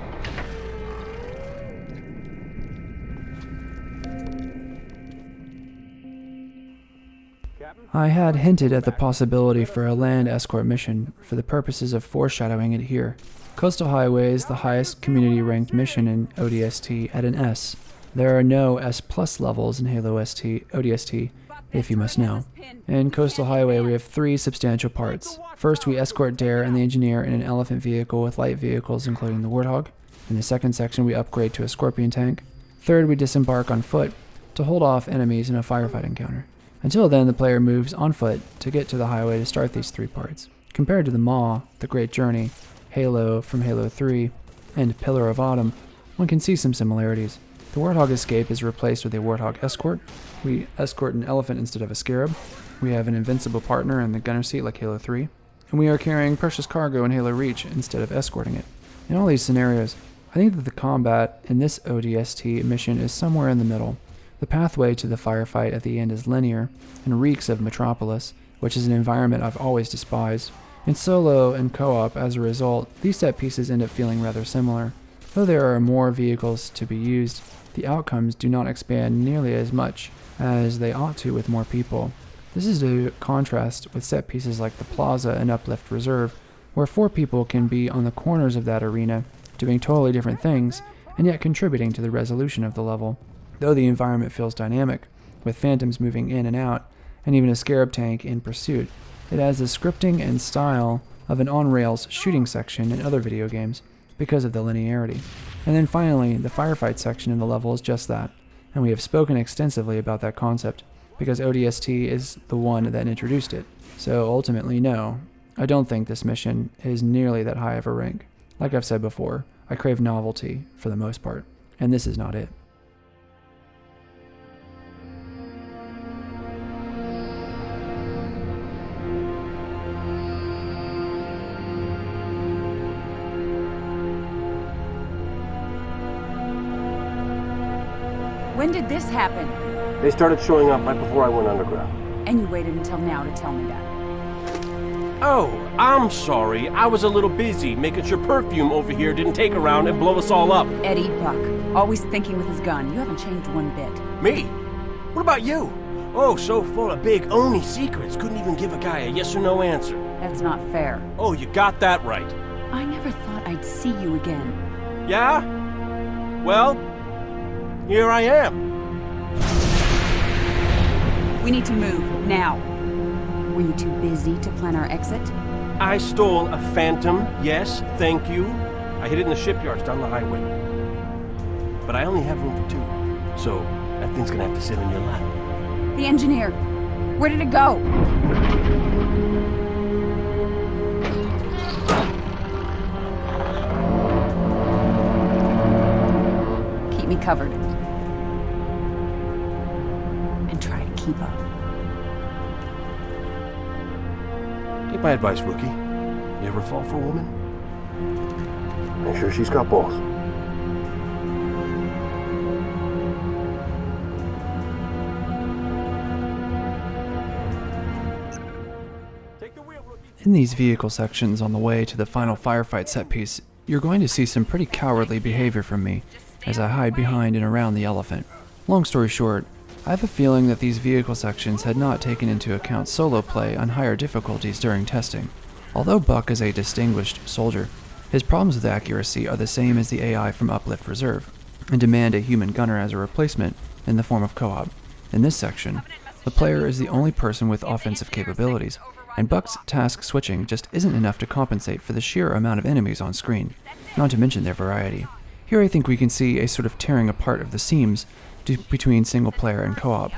I had hinted at the possibility for a land escort mission for the purposes of foreshadowing it here. Coastal Highway is the highest community-ranked mission in ODST at an S. There are no S+ levels in Halo ODST, if you must know. In Coastal Highway, we have 3 substantial parts. First, we escort Dare and the engineer in an elephant vehicle with light vehicles, including the Warthog. In the second section, we upgrade to a Scorpion tank. Third, we disembark on foot to hold off enemies in a firefight encounter. Until then, the player moves on foot to get to the highway to start these 3 parts. Compared to the Maw, The Great Journey, Halo from Halo 3, and Pillar of Autumn, one can see some similarities. The Warthog escape is replaced with a Warthog escort. We escort an elephant instead of a scarab. We have an invincible partner in the gunner seat like Halo 3. And we are carrying precious cargo in Halo Reach instead of escorting it. In all these scenarios, I think that the combat in this ODST mission is somewhere in the middle. The pathway to the firefight at the end is linear and reeks of Metropolis, which is an environment I've always despised. In solo and co-op, as a result, these set pieces end up feeling rather similar. Though there are more vehicles to be used, the outcomes do not expand nearly as much as they ought to with more people. This is a contrast with set pieces like the Plaza and Uplift Reserve, where 4 people can be on the corners of that arena, doing totally different things, and yet contributing to the resolution of the level. Though the environment feels dynamic, with phantoms moving in and out, and even a scarab tank in pursuit, it has the scripting and style of an on-rails shooting section in other video games, because of the linearity. And then finally, the firefight section in the level is just that, and we have spoken extensively about that concept, because ODST is the one that introduced it. So ultimately, no, I don't think this mission is nearly that high of a rank. Like I've said before, I crave novelty for the most part, and this is not it. When did this happen? They started showing up right before I went underground. And you waited until now to tell me that. Oh, I'm sorry. I was a little busy making sure perfume over here didn't take around and blow us all up. Eddie Buck, always thinking with his gun. You haven't changed one bit. Me? What about you? Oh, so full of big Oni secrets, couldn't even give a guy a yes or no answer. That's not fair. Oh, you got that right. I never thought I'd see you again. Yeah? Well, here I am. We need to move, now. Were you too busy to plan our exit? I stole a Phantom, yes, thank you. I hid it in the shipyards down the highway. But I only have room for 2, so that thing's gonna have to sit in your lap. The engineer, where did it go? Keep me covered. And try to keep up. Take my advice, rookie. You ever fall for a woman? Make sure she's got balls. In these vehicle sections on the way to the final firefight set piece, you're going to see some pretty cowardly behavior from me as I hide behind and around the elephant. Long story short, I have a feeling that these vehicle sections had not taken into account solo play on higher difficulties during testing. Although Buck is a distinguished soldier, his problems with accuracy are the same as the AI from Uplift Reserve, and demand a human gunner as a replacement in the form of co-op. In this section, the player is the only person with offensive capabilities, and Buck's task switching just isn't enough to compensate for the sheer amount of enemies on screen, not to mention their variety. Here I think we can see a sort of tearing apart of the seams between single player and co-op.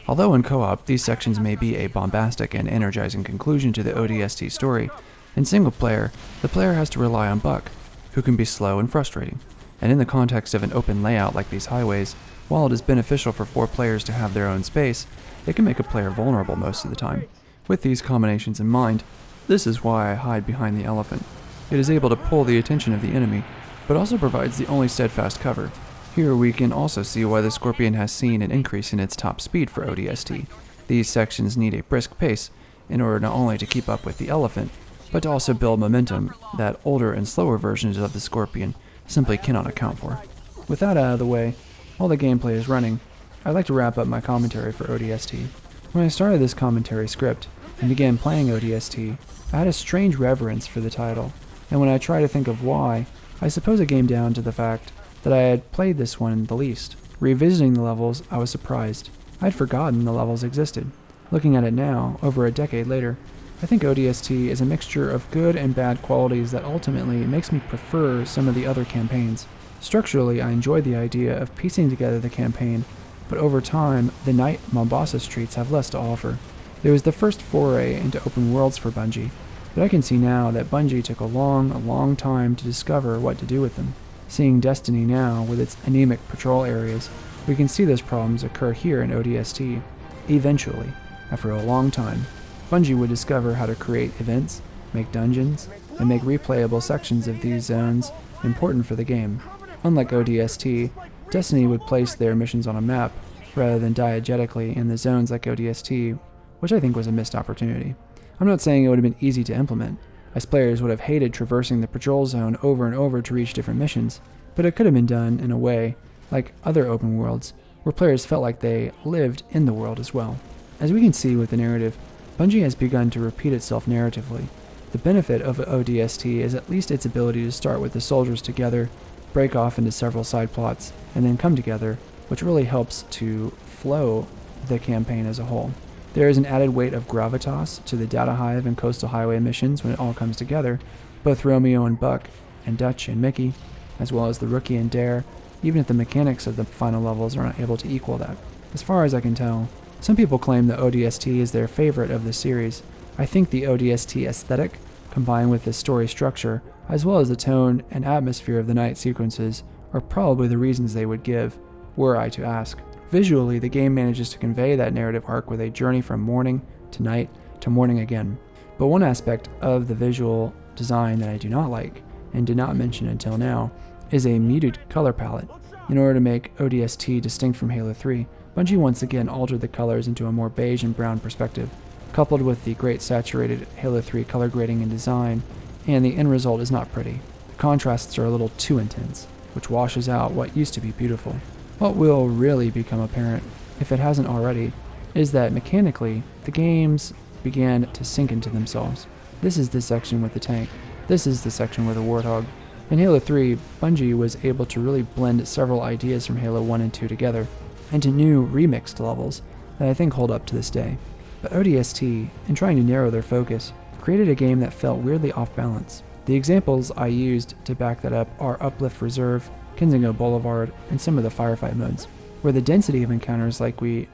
Although in co-op, these sections may be a bombastic and energizing conclusion to the ODST story, in single player, the player has to rely on Buck, who can be slow and frustrating. And in the context of an open layout like these highways, while it is beneficial for 4 players to have their own space, it can make a player vulnerable most of the time. With these combinations in mind, this is why I hide behind the elephant. It is able to pull the attention of the enemy, but also provides the only steadfast cover. Here we can also see why the Scorpion has seen an increase in its top speed for ODST. These sections need a brisk pace in order not only to keep up with the elephant, but to also build momentum that older and slower versions of the Scorpion simply cannot account for. With that out of the way, while the gameplay is running, I'd like to wrap up my commentary for ODST. When I started this commentary script and began playing ODST, I had a strange reverence for the title, and when I try to think of why, I suppose it came down to the fact that I had played this one the least. Revisiting the levels, I was surprised. I'd forgotten the levels existed. Looking at it now, over a decade later, I think ODST is a mixture of good and bad qualities that ultimately makes me prefer some of the other campaigns. Structurally, I enjoyed the idea of piecing together the campaign, but over time, the night Mombasa streets have less to offer. It was the first foray into open worlds for Bungie, but I can see now that Bungie took a long time to discover what to do with them. Seeing Destiny now with its anemic patrol areas, we can see those problems occur here in ODST. Eventually, after a long time, Bungie would discover how to create events, make dungeons, and make replayable sections of these zones important for the game. Unlike ODST, Destiny would place their missions on a map, rather than diegetically in the zones like ODST, which I think was a missed opportunity. I'm not saying it would have been easy to implement, as players would have hated traversing the patrol zone over and over to reach different missions, but it could have been done in a way, like other open worlds, where players felt like they lived in the world as well. As we can see with the narrative, Bungie has begun to repeat itself narratively. The benefit of ODST is at least its ability to start with the soldiers together, break off into several side plots, and then come together, which really helps to flow the campaign as a whole. There is an added weight of gravitas to the Data Hive and Coastal Highway missions when it all comes together, both Romeo and Buck, and Dutch and Mickey, as well as the Rookie and Dare, even if the mechanics of the final levels are not able to equal that. As far as I can tell, some people claim that ODST is their favorite of the series. I think the ODST aesthetic, combined with the story structure, as well as the tone and atmosphere of the night sequences, are probably the reasons they would give, were I to ask. Visually, the game manages to convey that narrative arc with a journey from morning to night to morning again. But one aspect of the visual design that I do not like, and did not mention until now, is a muted color palette. In order to make ODST distinct from Halo 3, Bungie once again altered the colors into a more beige and brown perspective, coupled with the great saturated Halo 3 color grading and design, and the end result is not pretty. The contrasts are a little too intense, which washes out what used to be beautiful. What will really become apparent, if it hasn't already, is that mechanically, the games began to sink into themselves. This is the section with the tank. This is the section with the Warthog. In Halo 3, Bungie was able to really blend several ideas from Halo 1 and 2 together into new remixed levels that I think hold up to this day. But ODST, in trying to narrow their focus, created a game that felt weirdly off balance. The examples I used to back that up are Uplift Reserve, Kinzingo Boulevard, and some of the firefight modes, where the density of encounters like we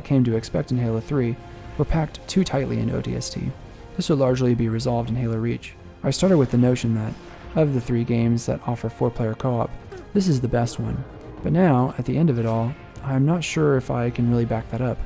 came to expect in Halo 3 were packed too tightly in ODST. This would largely be resolved in Halo Reach. I started with the notion that, of the 3 games that offer 4-player co-op, this is the best one. But now, at the end of it all, I'm not sure if I can really back that up.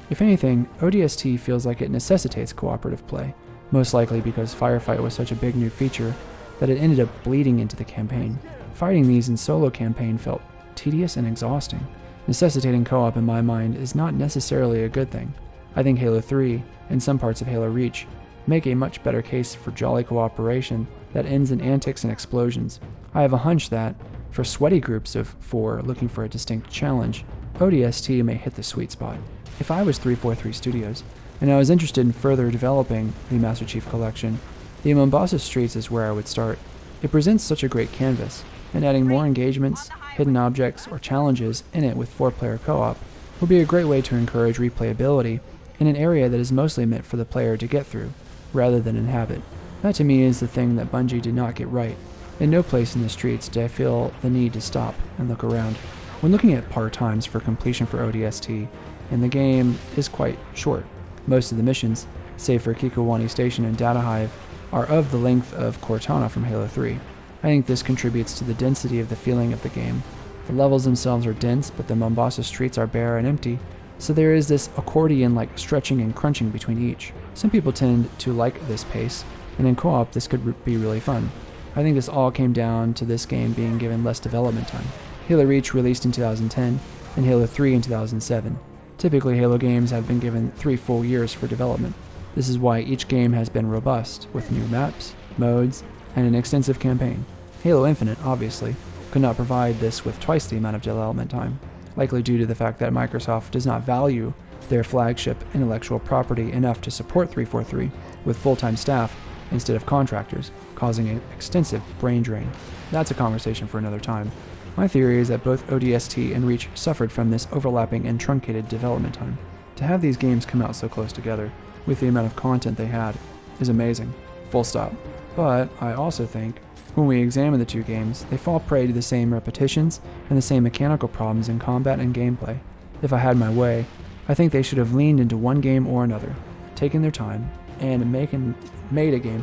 If anything, ODST feels like it necessitates cooperative play, most likely because Firefight was such a big new feature that it ended up bleeding into the campaign. Fighting these in solo campaign felt tedious and exhausting. Necessitating co-op in my mind is not necessarily a good thing. I think Halo 3, and some parts of Halo Reach, make a much better case for jolly cooperation that ends in antics and explosions. I have a hunch that, for sweaty groups of 4 looking for a distinct challenge, ODST may hit the sweet spot. If I was 343 Studios, and I was interested in further developing the Master Chief Collection, the Mombasa Streets is where I would start. It presents such a great canvas, and adding more engagements, hidden objects, or challenges in it with 4-player co-op would be a great way to encourage replayability in an area that is mostly meant for the player to get through, rather than inhabit. That to me is the thing that Bungie did not get right. In no place in the streets did I feel the need to stop and look around. When looking at par times for completion for ODST, and the game is quite short. Most of the missions, save for Kikowani Station and Data Hive, are of the length of Cortana from Halo 3. I think this contributes to the density of the feeling of the game. The levels themselves are dense, but the Mombasa streets are bare and empty, so there is this accordion-like stretching and crunching between each. Some people tend to like this pace, and in co-op this could be really fun. I think this all came down to this game being given less development time. Halo Reach released in 2010, and Halo 3 in 2007. Typically, Halo games have been given 3 full years for development. This is why each game has been robust, with new maps, modes, and an extensive campaign. Halo Infinite, obviously, could not provide this with twice the amount of development time, likely due to the fact that Microsoft does not value their flagship intellectual property enough to support 343 with full-time staff instead of contractors, causing an extensive brain drain. That's a conversation for another time. My theory is that both ODST and Reach suffered from this overlapping and truncated development time. To have these games come out so close together, with the amount of content they had, is amazing. Full stop. But I also think, when we examine the 2 games, they fall prey to the same repetitions and the same mechanical problems in combat and gameplay. If I had my way, I think they should have leaned into one game or another, taken their time, made a game,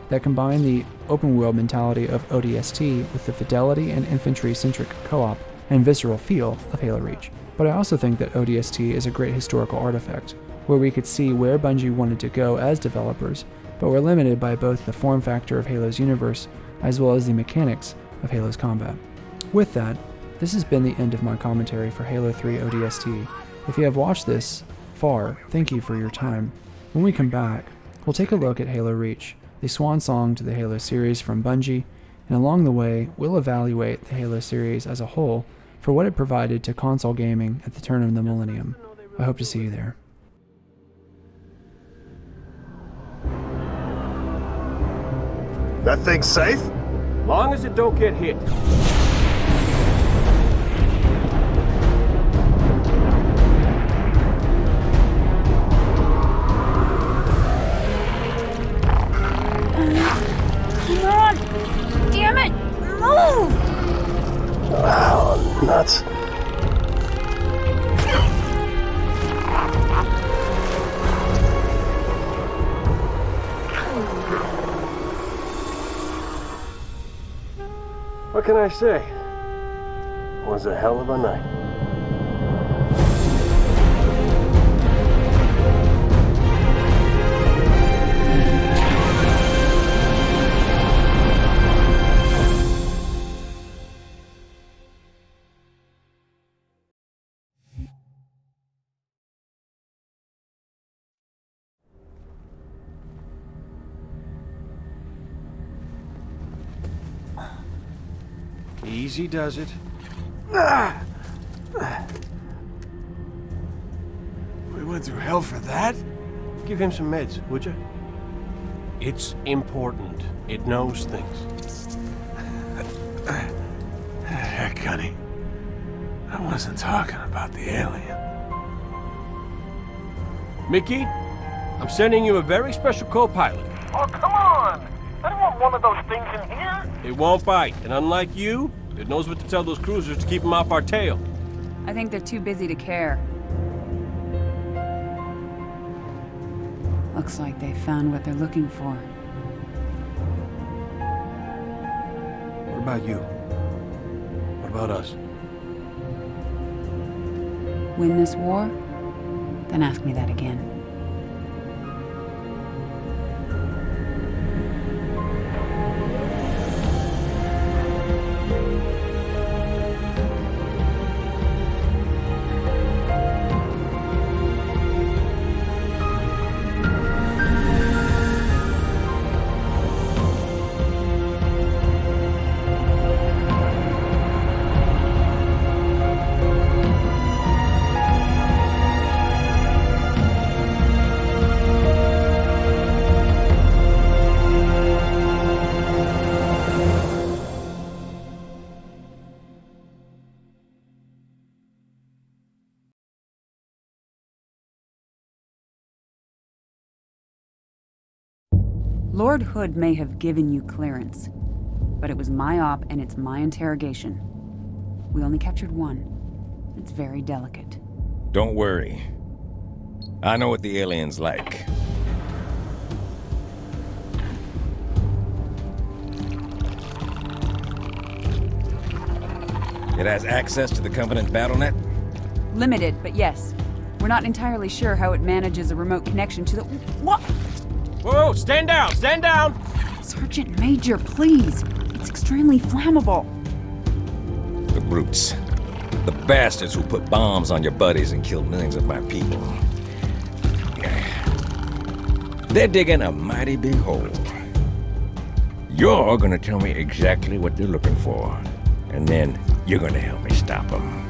that combined the open-world mentality of ODST with the fidelity and infantry-centric co-op and visceral feel of Halo Reach. But I also think that ODST is a great historical artifact, where we could see where Bungie wanted to go as developers, but were limited by both the form factor of Halo's universe as well as the mechanics of Halo's combat. With that, this has been the end of my commentary for Halo 3 ODST. If you have watched this far, thank you for your time. When we come back, we'll take a look at Halo Reach, the swan song to the Halo series from Bungie, and along the way, we'll evaluate the Halo series as a whole for what it provided to console gaming at the turn of the millennium. I hope to see you there. That thing safe? Long as it don't get hit. Come on! Damn it! Move! Oh, nuts. What can I say? It was a hell of a night. Easy does it. We went through hell for that? Give him some meds, would you? It's important. It knows things. Heck, honey. I wasn't talking about the alien. Mickey, I'm sending you a very special co-pilot. Oh, come on! I don't want one of those things in here. It won't bite, and unlike you, it knows what to tell those cruisers to keep them off our tail. I think they're too busy to care. Looks like they found what they're looking for. What about you? What about us? Win this war? Then ask me that again. Lord Hood may have given you clearance, but it was my op and it's my interrogation. We only captured one. It's very delicate. Don't worry. I know what the alien's like. It has access to the Covenant BattleNet? Limited, but yes. We're not entirely sure how it manages a remote connection to the... What? Whoa, stand down, stand down! Sergeant Major, please. It's extremely flammable. The brutes. The bastards who put bombs on your buddies and killed millions of my people. They're digging a mighty big hole. You're gonna tell me exactly what they're looking for, and then you're gonna help me stop them.